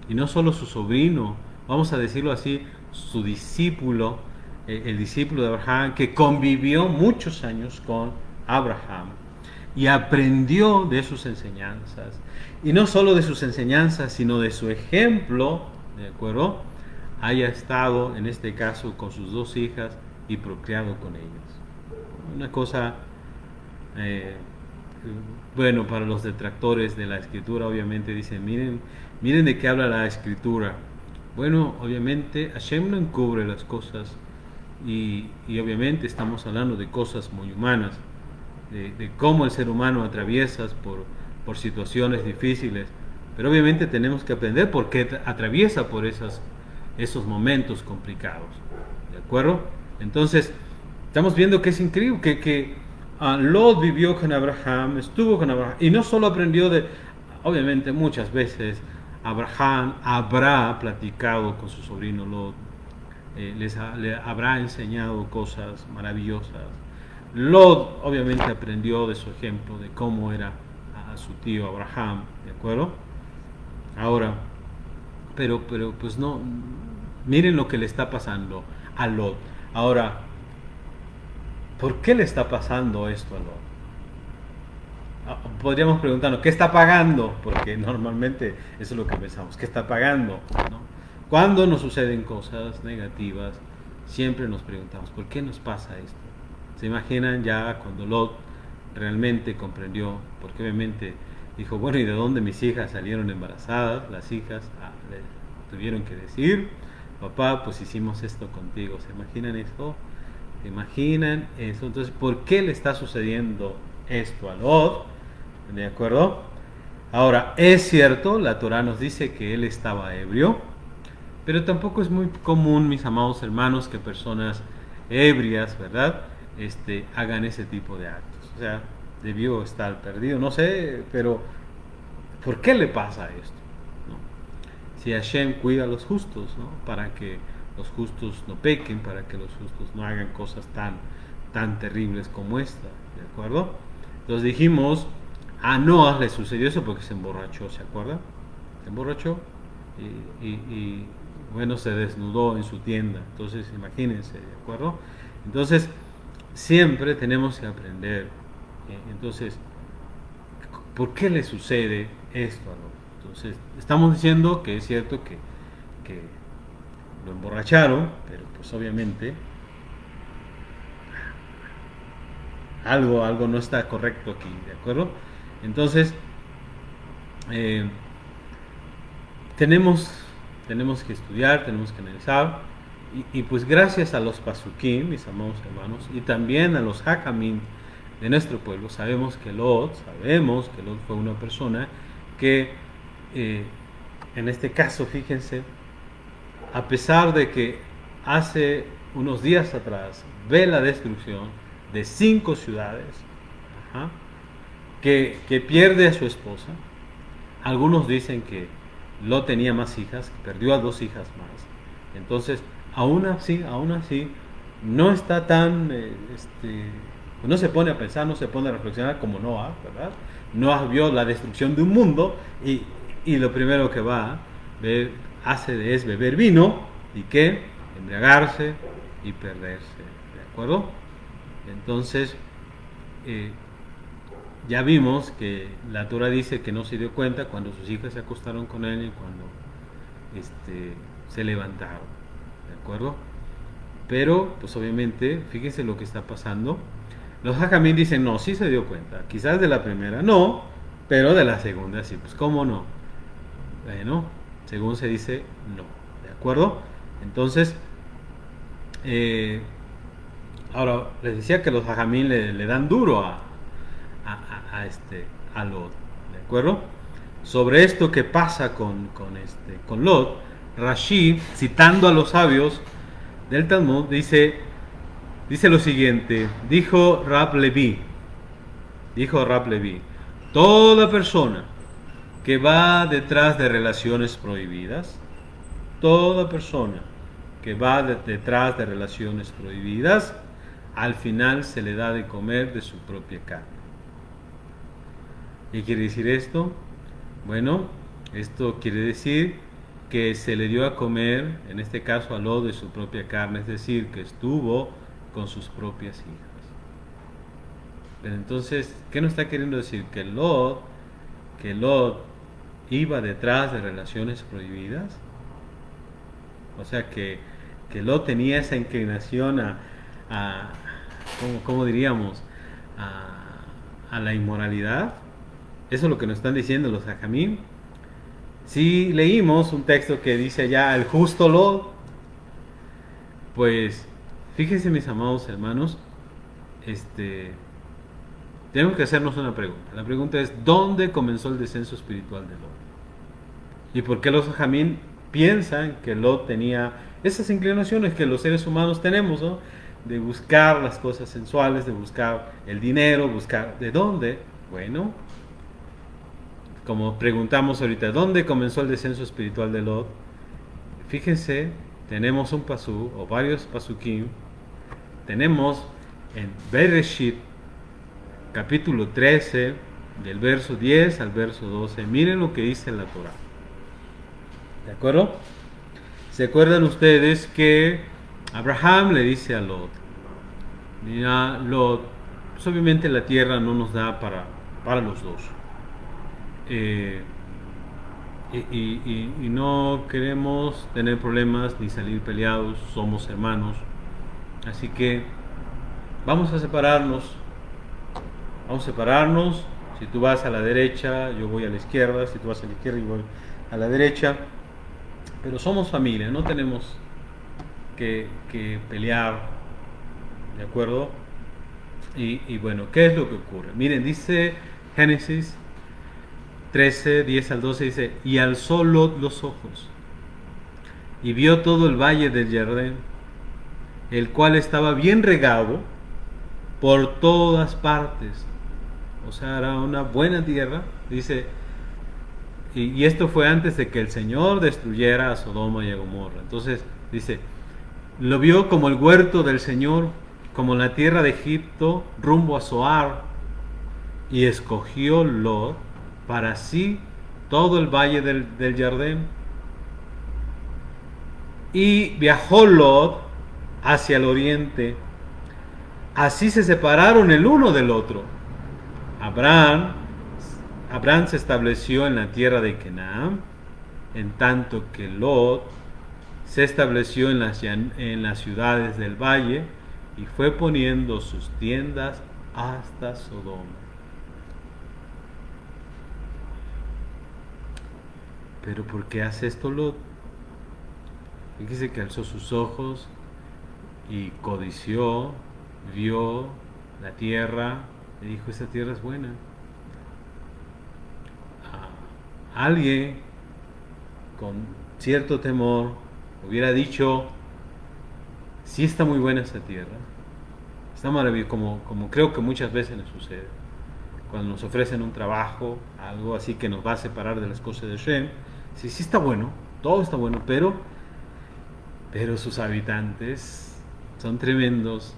y no solo su sobrino, vamos a decirlo así, su discípulo, el discípulo de Abraham, que convivió muchos años con Abraham y aprendió de sus enseñanzas, y no solo de sus enseñanzas, sino de su ejemplo, ¿de acuerdo?, haya estado, en este caso, con sus dos hijas y procreado con ellas. Una cosa, bueno, para los detractores de la Escritura, obviamente dicen, miren de qué habla la Escritura. Bueno, obviamente Hashem no encubre las cosas, y obviamente estamos hablando de cosas muy humanas, de cómo el ser humano atraviesa por situaciones difíciles, pero obviamente tenemos que aprender por qué atraviesa por esos momentos complicados, ¿de acuerdo? Entonces, estamos viendo que es increíble que Lot vivió con Abraham, estuvo con Abraham, y no solo aprendió obviamente muchas veces Abraham habrá platicado con su sobrino Lot, le habrá enseñado cosas maravillosas. Lot obviamente aprendió de su ejemplo, de cómo era a su tío Abraham, ¿de acuerdo? Ahora, pero pues no, miren lo que le está pasando a Lot. Ahora, ¿por qué le está pasando esto a Lot? podríamos preguntarnos, ¿qué está pagando? Porque normalmente eso es lo que pensamos, ¿qué está pagando? ¿No? Cuando nos suceden cosas negativas, siempre nos preguntamos, ¿por qué nos pasa esto? ¿Se imaginan ya cuando Lot realmente comprendió? Porque obviamente dijo, bueno, ¿y de dónde mis hijas salieron embarazadas? Las hijas le tuvieron que decir, papá, pues hicimos esto contigo. ¿Se imaginan eso? ¿Se imaginan eso? Entonces, ¿por qué le está sucediendo esto a Lot? ¿De acuerdo? Ahora, es cierto, la Torah nos dice que él estaba ebrio, pero tampoco es muy común, mis amados hermanos, que personas ebrias, ¿verdad? Hagan ese tipo de actos. O sea, debió estar perdido, no sé, pero ¿por qué le pasa esto? ¿No? Si Hashem cuida a los justos, ¿no? Para que los justos no pequen, para que los justos no hagan cosas tan terribles como esta, ¿de acuerdo? Entonces dijimos, a Noah le sucedió eso porque se emborrachó, ¿se acuerdan? Se emborrachó y bueno, se desnudó en su tienda. Entonces, imagínense, ¿de acuerdo? Entonces, siempre tenemos que aprender. Entonces, ¿por qué le sucede esto a Lot? Entonces, estamos diciendo que es cierto que lo emborracharon, pero pues obviamente algo no está correcto aquí, ¿de acuerdo? Entonces, eh, tenemos que estudiar, tenemos que analizar, y pues gracias a los pasukim, mis amados hermanos, y también a los hakamim de nuestro pueblo, sabemos que Lot fue una persona que, en este caso, fíjense, a pesar de que hace unos días atrás ve la destrucción de 5 ciudades, ajá, que pierde a su esposa. Algunos dicen que Lot tenía más hijas, que perdió a 2 hijas más. Entonces, aún así, no está tan, no se pone a pensar, no se pone a reflexionar como Noah, ¿verdad? Noah vio la destrucción de un mundo y lo primero que hace es beber vino y que embriagarse y perderse, ¿de acuerdo? Entonces, ya vimos que la Torah dice que no se dio cuenta cuando sus hijas se acostaron con él y cuando se levantaron, ¿de acuerdo? Pero, pues obviamente, fíjense lo que está pasando. Los hajamim dicen, no, sí se dio cuenta. Quizás de la primera no, pero de la segunda sí. Pues, ¿cómo no? Bueno, según se dice, no, ¿de acuerdo? Entonces, ahora, les decía que los hajamim le dan duro a Lot, ¿de acuerdo? Sobre esto que pasa con Lot, Rashi, citando a los sabios del Talmud, dice lo siguiente: dijo Rab Levi, toda persona que va detrás de relaciones prohibidas, al final se le da de comer de su propia carne. ¿Qué quiere decir esto? Bueno, esto quiere decir que se le dio a comer, en este caso a Lot, de su propia carne, es decir, que estuvo con sus propias hijas. Pero entonces, ¿qué nos está queriendo decir? Que Lot iba detrás de relaciones prohibidas. O sea, que Lot tenía esa inclinación ¿cómo diríamos? A la inmoralidad. Eso es lo que nos están diciendo los hajamim. Si leímos un texto que dice ya el justo Lot, pues fíjense, mis amados hermanos, tenemos que hacernos una pregunta. La pregunta es, ¿dónde comenzó el descenso espiritual de Lot? ¿Y por qué los hajamim piensan que Lot tenía esas inclinaciones que los seres humanos tenemos, ¿no? De buscar las cosas sensuales, de buscar el dinero, ¿de dónde? Bueno, como preguntamos ahorita, ¿dónde comenzó el descenso espiritual de Lot? Fíjense, tenemos un pasú o varios pasukim. Tenemos en Bereshit, capítulo 13, del verso 10 al verso 12. Miren lo que dice la Torah. ¿De acuerdo? ¿Se acuerdan ustedes que Abraham le dice a Lot, mira, Lot, pues obviamente la tierra no nos da para para los dos. Eh, y no queremos tener problemas ni salir peleados, somos hermanos. Así que vamos a separarnos. Vamos a separarnos. Si tú vas a la derecha, yo voy a la izquierda. Si tú vas a la izquierda, yo voy a la derecha. Pero somos familia, no tenemos que pelear, ¿de acuerdo? Y bueno, ¿qué es lo que ocurre? Miren, dice Génesis 13, 10 al 12, dice, y alzó Lot los ojos, y vio todo el valle del Jordán, el cual estaba bien regado por todas partes. O sea, era una buena tierra, dice, y esto fue antes de que el Señor destruyera a Sodoma y a Gomorra. Entonces, dice, lo vio como el huerto del Señor, como la tierra de Egipto, rumbo a Zoar, y escogió Lot para sí todo el valle del Jordán. Y viajó Lot hacia el oriente. Así se separaron el uno del otro. Abraham se estableció en la tierra de Canaán, en tanto que Lot se estableció en las ciudades del valle y fue poniendo sus tiendas hasta Sodoma. Pero ¿por qué hace esto Lot? Fíjese que alzó sus ojos y codició, vio la tierra y dijo, esta tierra es buena. Alguien con cierto temor hubiera dicho, sí está muy buena esta tierra, está maravillosa, como creo que muchas veces nos sucede, cuando nos ofrecen un trabajo, algo así que nos va a separar de las cosas de Shem, sí está bueno, todo está bueno, pero sus habitantes son tremendos,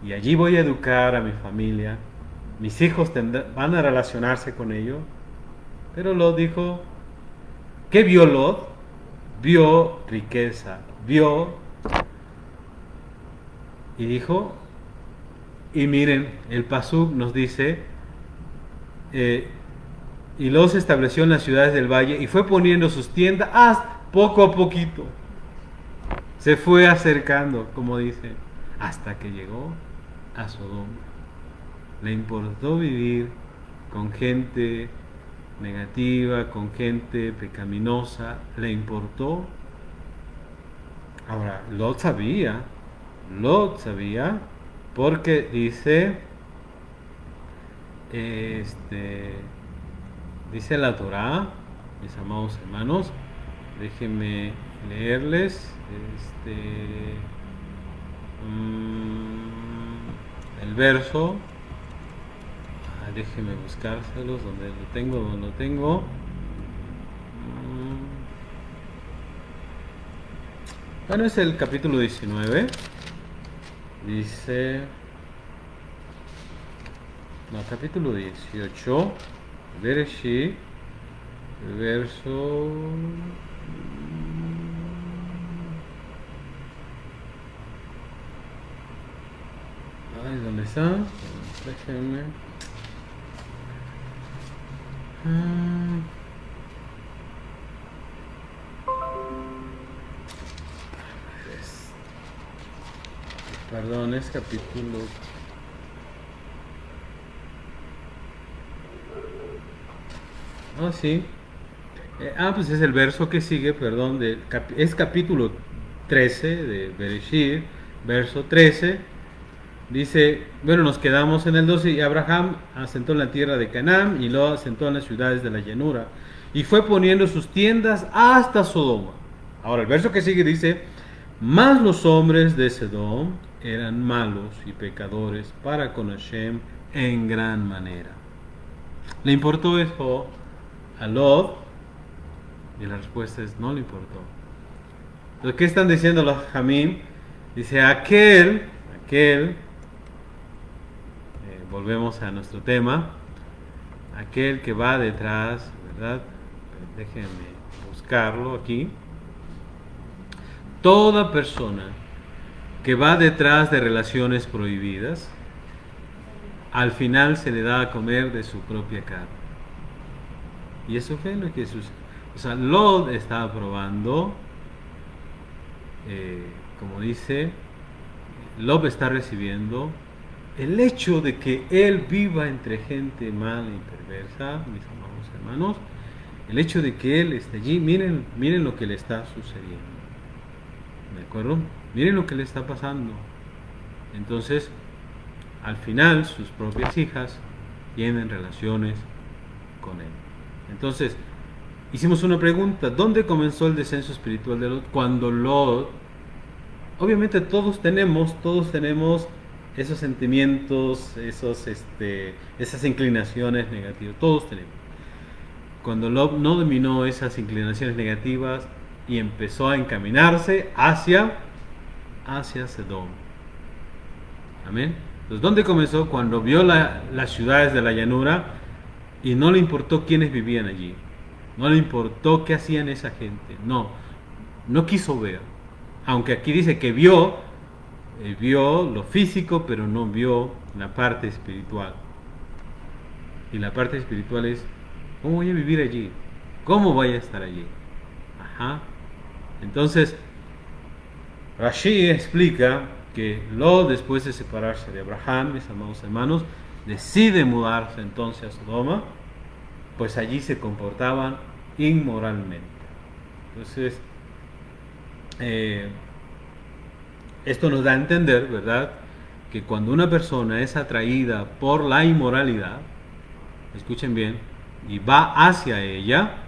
y allí voy a educar a mi familia, mis hijos van a relacionarse con ellos. Pero Lot dijo, ¿qué vio Lot? Vio riqueza, vio, y dijo, y miren, el Pasuk nos dice, y Lot se estableció en las ciudades del valle y fue poniendo sus tiendas poco a poquito. Se fue acercando, como dice, hasta que llegó a Sodoma. Le importó vivir con gente negativa, con gente pecaminosa, le importó. Ahora, Lot sabía, porque dice, dice la Torá, mis amados hermanos, déjenme leerles, el verso. Déjenme buscárselos donde lo tengo. Bueno, es el capítulo 19. Dice... No, capítulo 18. Bereshit. El verso... Ay, ¿dónde está? Déjenme... Perdón, es capítulo... sí. Pues es el verso que sigue, perdón, es capítulo 13 de Bereshit, verso 13. Dice, bueno, nos quedamos en el 12, y Abraham asentó en la tierra de Canaán y lo asentó en las ciudades de la llanura y fue poniendo sus tiendas hasta Sodoma. Ahora el verso que sigue dice, mas los hombres de Sodom eran malos y pecadores para con Hashem en gran manera. ¿Le importó eso a Lot? Y la respuesta es, no le importó. Entonces, ¿qué están diciendo los Jamim? Dice, aquel volvemos a nuestro tema, aquel que va detrás, ¿verdad? Déjenme buscarlo aquí. Toda persona que va detrás de relaciones prohibidas, al final se le da a comer de su propia carne. Y eso fue lo que sucedió. O sea, Lot estaba probando, como dice, Lot está recibiendo el hecho de que él viva entre gente mala y perversa, mis amados hermanos, el hecho de que él esté allí, miren lo que le está sucediendo. ¿De acuerdo? Miren lo que le está pasando. Entonces, al final, sus propias hijas tienen relaciones con él. Entonces, hicimos una pregunta: ¿dónde comenzó el descenso espiritual de Lot? Cuando Lot, obviamente todos tenemos esos sentimientos, esas inclinaciones negativas, todos tenemos. Cuando Lot no dominó esas inclinaciones negativas y empezó a encaminarse hacia Sedom. Amén. Entonces, ¿dónde comenzó? Cuando vio las ciudades de la llanura y no le importó quiénes vivían allí. No le importó qué hacían esa gente. No quiso ver. Aunque aquí dice que vio lo físico, pero no vio la parte espiritual. Y la parte espiritual es: ¿cómo voy a vivir allí? ¿Cómo voy a estar allí? Ajá. Entonces, Rashi explica que Lot, después de separarse de Abraham, mis amados hermanos, decide mudarse entonces a Sodoma, pues allí se comportaban inmoralmente. Entonces, esto nos da a entender, ¿verdad?, que cuando una persona es atraída por la inmoralidad, escuchen bien, y va hacia ella,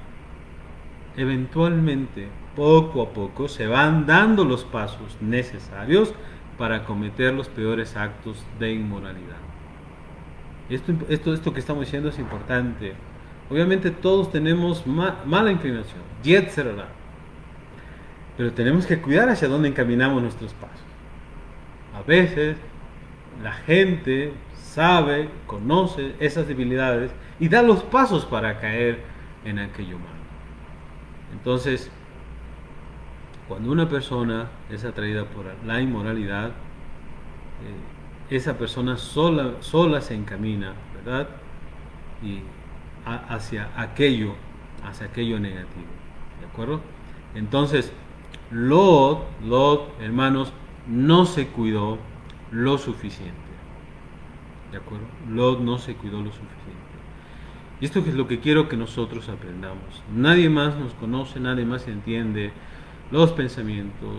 eventualmente, poco a poco, se van dando los pasos necesarios para cometer los peores actos de inmoralidad. Esto que estamos diciendo es importante. Obviamente todos tenemos mala inclinación, Yetzer Hara, pero tenemos que cuidar hacia dónde encaminamos nuestros pasos. A veces la gente sabe, conoce esas debilidades y da los pasos para caer en aquello malo. Entonces, cuando una persona es atraída por la inmoralidad, esa persona sola se encamina, ¿verdad?, y hacia aquello negativo. ¿De acuerdo? Entonces, Lot, hermanos, no se cuidó lo suficiente. ¿De acuerdo? Lot no se cuidó lo suficiente. Y esto es lo que quiero que nosotros aprendamos. Nadie más nos conoce, nadie más entiende los pensamientos,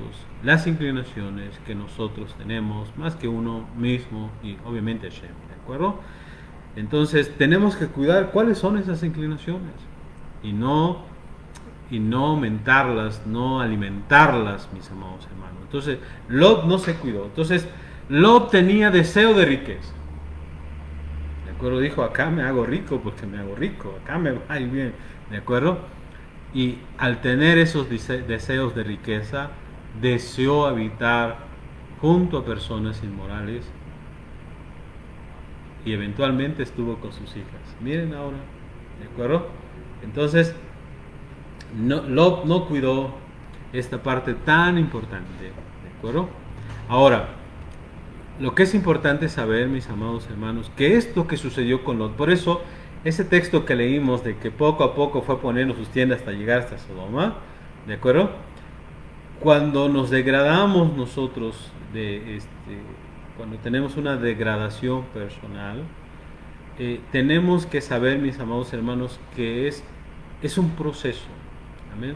las inclinaciones que nosotros tenemos, más que uno mismo y obviamente Hashem. ¿De acuerdo? Entonces tenemos que cuidar cuáles son esas inclinaciones y no aumentarlas, no alimentarlas, mis amados hermanos. Entonces Lot no se cuidó. Entonces Lot tenía deseo de riqueza. ¿De acuerdo? Dijo: acá me hago rico porque me hago rico, acá me va a ir bien. ¿De acuerdo? Y al tener esos deseos de riqueza, deseó habitar junto a personas inmorales y eventualmente estuvo con sus hijas. Miren ahora, ¿de acuerdo? Entonces, Lot no cuidó esta parte tan importante, ¿de acuerdo? Ahora, lo que es importante saber, mis amados hermanos, que esto que sucedió con Lot, por eso ese texto que leímos de que poco a poco fue poniendo sus tiendas hasta llegar hasta Sodoma, ¿de acuerdo? Cuando nos degradamos nosotros cuando tenemos una degradación personal, tenemos que saber, mis amados hermanos, que es un proceso. ¿Amén?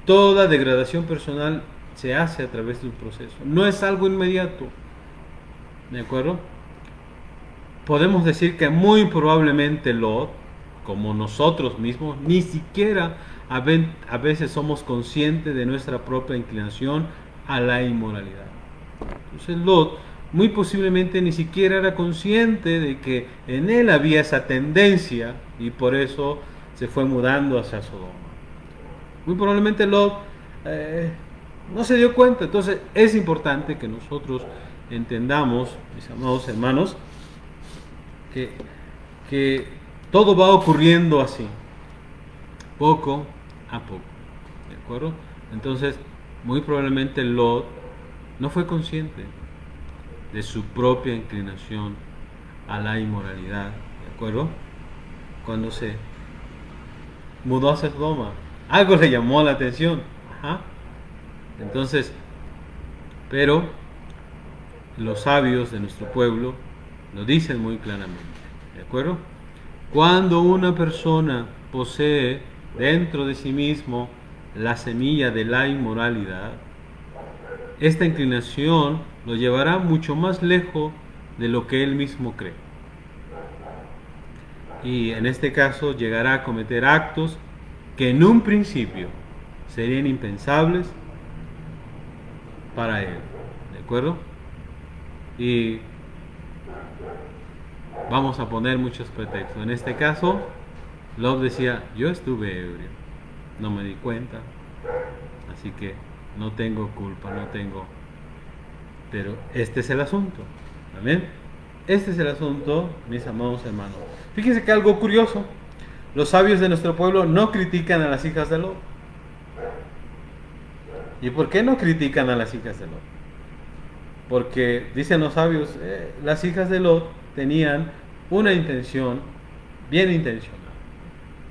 Toda degradación personal se hace a través de un proceso, no es algo inmediato. ¿De acuerdo? Podemos decir que muy probablemente Lot, como nosotros mismos, ni siquiera a veces somos conscientes de nuestra propia inclinación a la inmoralidad. Entonces Lot muy posiblemente ni siquiera era consciente de que en él había esa tendencia y por eso se fue mudando hacia Sodoma. Muy probablemente Lot no se dio cuenta. Entonces es importante que nosotros entendamos, mis amados hermanos, que todo va ocurriendo así, poco a poco. ¿De acuerdo? Entonces, muy probablemente Lot no fue consciente de su propia inclinación a la inmoralidad, ¿de acuerdo? Cuando se mudó a Sodoma, algo le llamó la atención. Ajá. Entonces, pero los sabios de nuestro pueblo lo dicen muy claramente, ¿de acuerdo? Cuando una persona posee dentro de sí mismo la semilla de la inmoralidad, esta inclinación lo llevará mucho más lejos de lo que él mismo cree. Y en este caso llegará a cometer actos que en un principio serían impensables para él, ¿de acuerdo? Y vamos a poner muchos pretextos. En este caso, Lot decía, yo estuve ebrio, no me di cuenta, así que no tengo culpa, no tengo... Pero este es el asunto, ¿amén? Este es el asunto, mis amados hermanos. Fíjense que algo curioso, los sabios de nuestro pueblo no critican a las hijas de Lot. ¿Y por qué no critican a las hijas de Lot? Porque dicen los sabios, las hijas de Lot tenían una intención bien intencionada.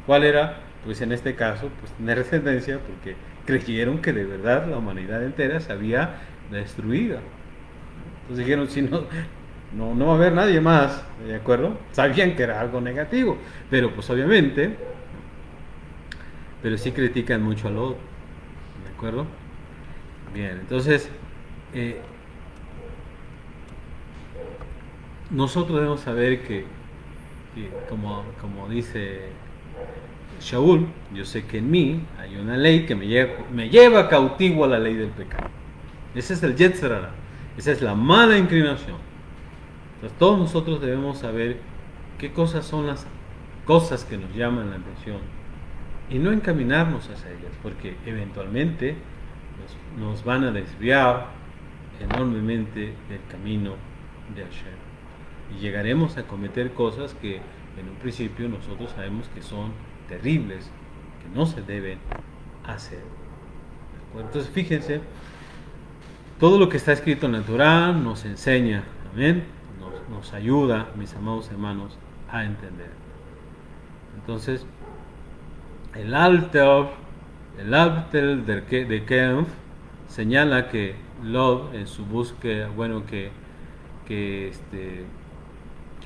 ¿Cuál era? Pues en este caso, pues tener descendencia, porque creyeron que de verdad la humanidad entera se había destruido. Entonces dijeron, si no va a haber nadie más, ¿de acuerdo? Sabían que era algo negativo, pero pues obviamente, pero sí critican mucho a Lot, ¿de acuerdo? Bien, entonces, nosotros debemos saber que como dice Shaul, yo sé que en mí hay una ley que me lleva cautivo a la ley del pecado. Ese es el Yetzer Hara, esa es la mala inclinación. Entonces todos nosotros debemos saber qué cosas son las cosas que nos llaman la atención y no encaminarnos hacia ellas, porque eventualmente nos van a desviar enormemente del camino de Hashem. Y llegaremos a cometer cosas que en un principio nosotros sabemos que son terribles, que no se deben hacer. Entonces fíjense, todo lo que está escrito en la Torah nos enseña, amén, nos ayuda, mis amados hermanos, a entender. Entonces, el Alter de Kempf señala que Lot en su búsqueda, bueno, que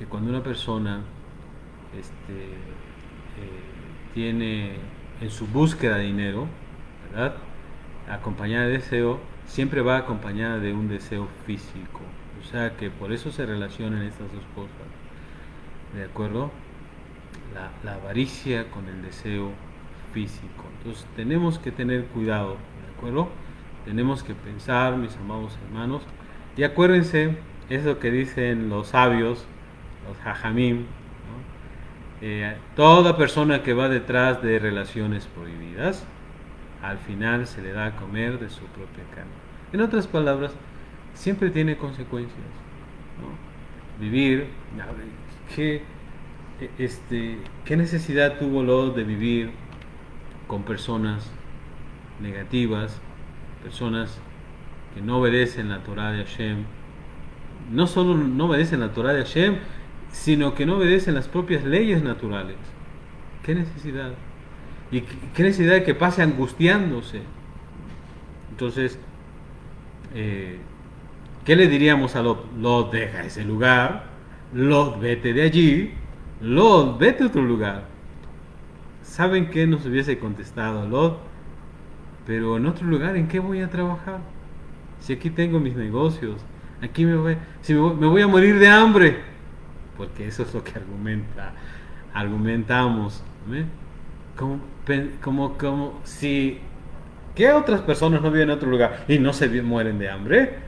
cuando una persona tiene en su búsqueda de dinero, ¿verdad?, acompañada de deseo, siempre va acompañada de un deseo físico. O sea que por eso se relacionan estas dos cosas, ¿de acuerdo? La avaricia con el deseo físico. Entonces tenemos que tener cuidado, ¿de acuerdo? Tenemos que pensar, mis amados hermanos, y acuérdense, es lo que dicen los sabios, los hajamim, ¿no? Toda persona que va detrás de relaciones prohibidas, al final se le da a comer de su propia carne. En otras palabras, siempre tiene consecuencias, ¿no? Vivir, ¿qué necesidad tuvo Lot de vivir con personas negativas, personas que no obedecen la Torah de Hashem? No solo no obedecen la Torah de Hashem, sino que no obedecen las propias leyes naturales. ¿Qué necesidad? ¿Y qué necesidad de que pase angustiándose? Entonces, ¿qué le diríamos a Lot? Lot, deja ese lugar. Lot, vete de allí. Lot, vete a otro lugar. ¿Saben qué nos hubiese contestado Lot? Pero en otro lugar, ¿en qué voy a trabajar? Si aquí tengo mis negocios, aquí me voy a morir de hambre, porque eso es lo que argumentamos, ¿eh? Como si ¿qué otras personas no viven en otro lugar y no se mueren de hambre?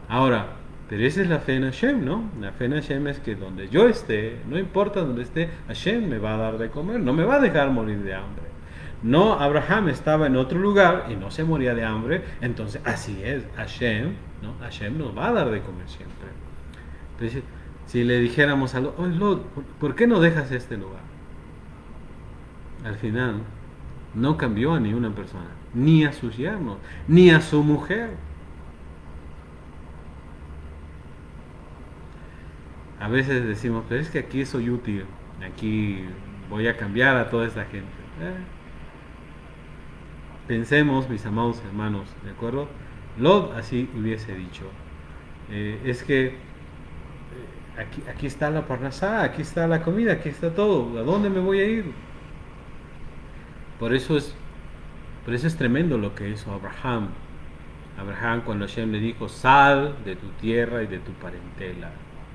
Ahora, pero esa es la fe en Hashem, ¿no? La fe en Hashem es que donde yo esté, no importa donde esté, Hashem me va a dar de comer, no me va a dejar morir de hambre. No, Abraham estaba en otro lugar y no se moría de hambre, entonces así es, Hashem, ¿no? Hashem nos va a dar de comer siempre. Entonces, si le dijéramos a Lot, oh, Lot, ¿por qué no dejas este lugar? Al final, no cambió a ni una persona, ni a sus yernos, ni a su mujer. a veces decimos, pero es que aquí soy útil, aquí voy a cambiar a toda esta gente. Pensemos, mis amados hermanos, ¿de acuerdo? Lot así hubiese dicho. Es que aquí está la parnasá, aquí está la comida, aquí está todo. ¿A dónde me voy a ir? Por eso es, por eso es tremendo lo que hizo Abraham. Abraham, cuando Hashem le dijo, sal de tu tierra y de tu parentela,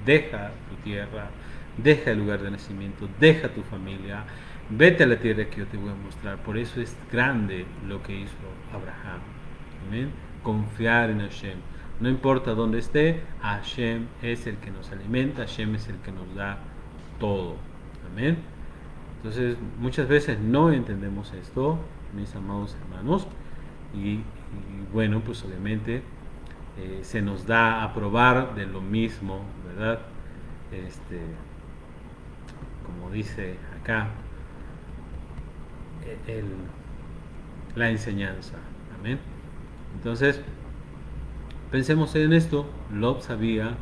deja tu tierra, deja el lugar de nacimiento, deja tu familia, vete a la tierra que yo te voy a mostrar. Por eso es grande lo que hizo Abraham. ¿Amén? Confiar en Hashem. No importa dónde esté, Hashem es el que nos alimenta, Hashem es el que nos da todo. Amén. Entonces, muchas veces no entendemos esto, mis amados hermanos, y bueno, pues obviamente se nos da a probar de lo mismo, ¿verdad? Como dice acá, el, la enseñanza. Amén. Entonces, pensemos en esto. Lot sabía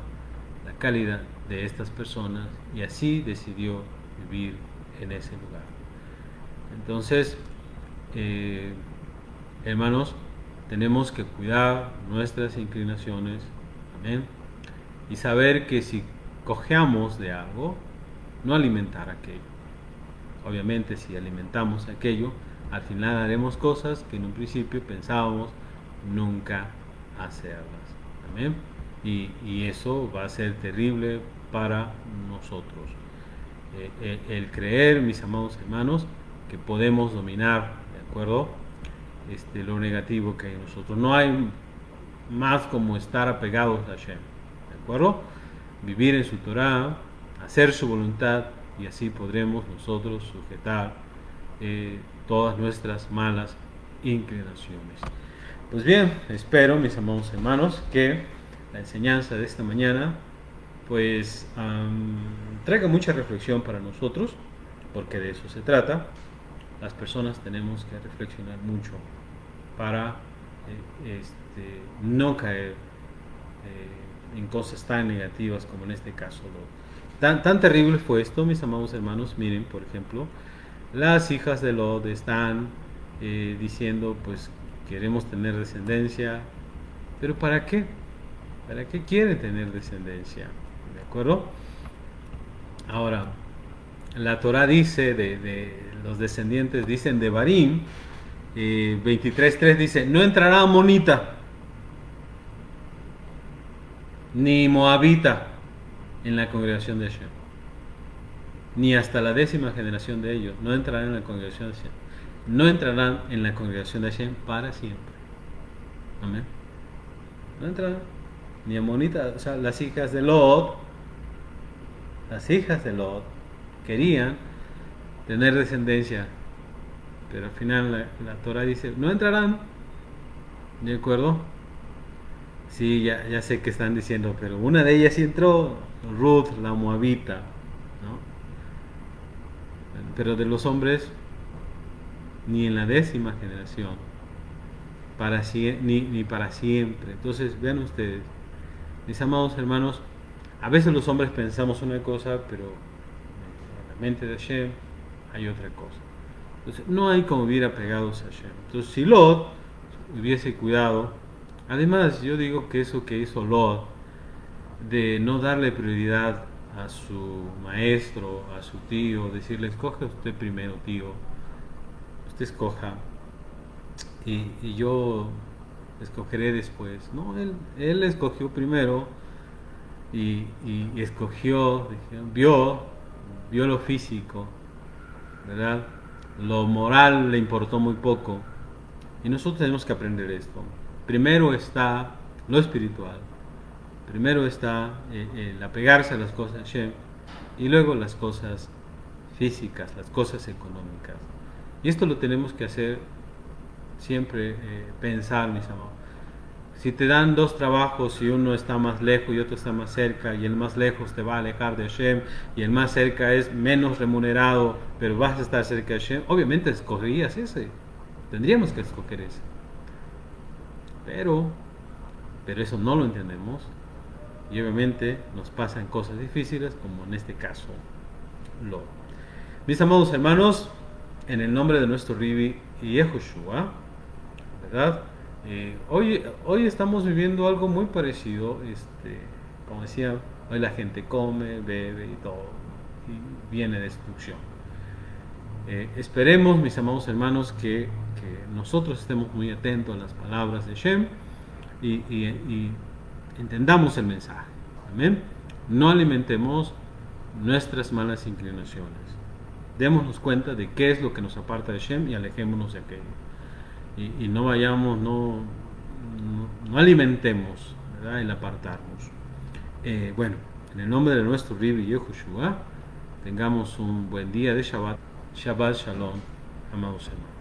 la calidad de estas personas y así decidió vivir en ese lugar. Entonces, hermanos, tenemos que cuidar nuestras inclinaciones, amén, y saber que si cojeamos de algo, no alimentar aquello. Obviamente, si alimentamos aquello, al final haremos cosas que en un principio pensábamos nunca hacerlas, amén, y eso va a ser terrible para nosotros. El creer, mis amados hermanos, que podemos dominar, ¿de acuerdo? Lo negativo que hay en nosotros. No hay más como estar apegados a Hashem, ¿de acuerdo? Vivir en su Torah, hacer su voluntad, y así podremos nosotros sujetar todas nuestras malas inclinaciones. Pues bien, espero, mis amados hermanos, que la enseñanza de esta mañana pues traiga mucha reflexión para nosotros, porque de eso se trata. Las personas tenemos que reflexionar mucho para no caer en cosas tan negativas como en este caso. Tan terrible fue esto, mis amados hermanos. Miren, por ejemplo, las hijas de Lot están diciendo, pues queremos tener descendencia, pero ¿para qué? ¿Para qué quieren tener descendencia? ¿De acuerdo? Ahora, la Torah dice de los descendientes, dicen de Barim, 23.3 dice, no entrará amonita ni moabita en la congregación de Hashem, ni hasta la 10ª generación de ellos, no entrarán en la congregación de Hashem, no entrarán en la congregación de Hashem para siempre. Amén. No entrarán ni amonita, o sea, las hijas de Lot querían tener descendencia, pero al final la Torah dice, no entrarán, ¿de acuerdo? Sí, ya sé que están diciendo, pero una de ellas sí entró, Ruth, la moabita, ¿no? Pero de los hombres, ni en la 10ª generación, ni para siempre. Entonces, vean ustedes, mis amados hermanos, a veces los hombres pensamos una cosa, pero en la mente de Hashem hay otra cosa. Entonces, no hay como vivir apegados a Hashem. Entonces, si Lot hubiese cuidado, además, yo digo que eso que hizo Lot, de no darle prioridad a su maestro, a su tío, decirle, escoge usted primero, tío, usted escoja, y yo escogeré después. No, él escogió primero y escogió, vio lo físico, ¿verdad? Lo moral le importó muy poco. Y nosotros tenemos que aprender esto. Primero está lo espiritual, primero está el apegarse a las cosas de Hashem, y luego las cosas físicas, las cosas económicas. Y esto lo tenemos que hacer siempre, pensar, mis amados. Si te dan dos trabajos y uno está más lejos y otro está más cerca, y el más lejos te va a alejar de Hashem y el más cerca es menos remunerado, pero vas a estar cerca de Hashem, obviamente escogerías ese. Tendríamos que escoger ese. Pero eso no lo entendemos. y obviamente nos pasan cosas difíciles, como en este caso lo. Mis amados hermanos, en el nombre de nuestro Ribi Yehoshua, ¿verdad? Hoy estamos viviendo algo muy parecido, como decía, hoy la gente come, bebe y todo, y viene destrucción. Esperemos, mis amados hermanos, que nosotros estemos muy atentos a las palabras de Shem y entendamos el mensaje. Amén. No alimentemos nuestras malas inclinaciones. Démonos cuenta de qué es lo que nos aparta de Shem y alejémonos de aquello. Y no vayamos, no alimentemos, ¿verdad?, el apartarnos. Bueno, en el nombre de nuestro Ribi Yehoshua, tengamos un buen día de Shabbat. Shabbat Shalom, amados hermanos.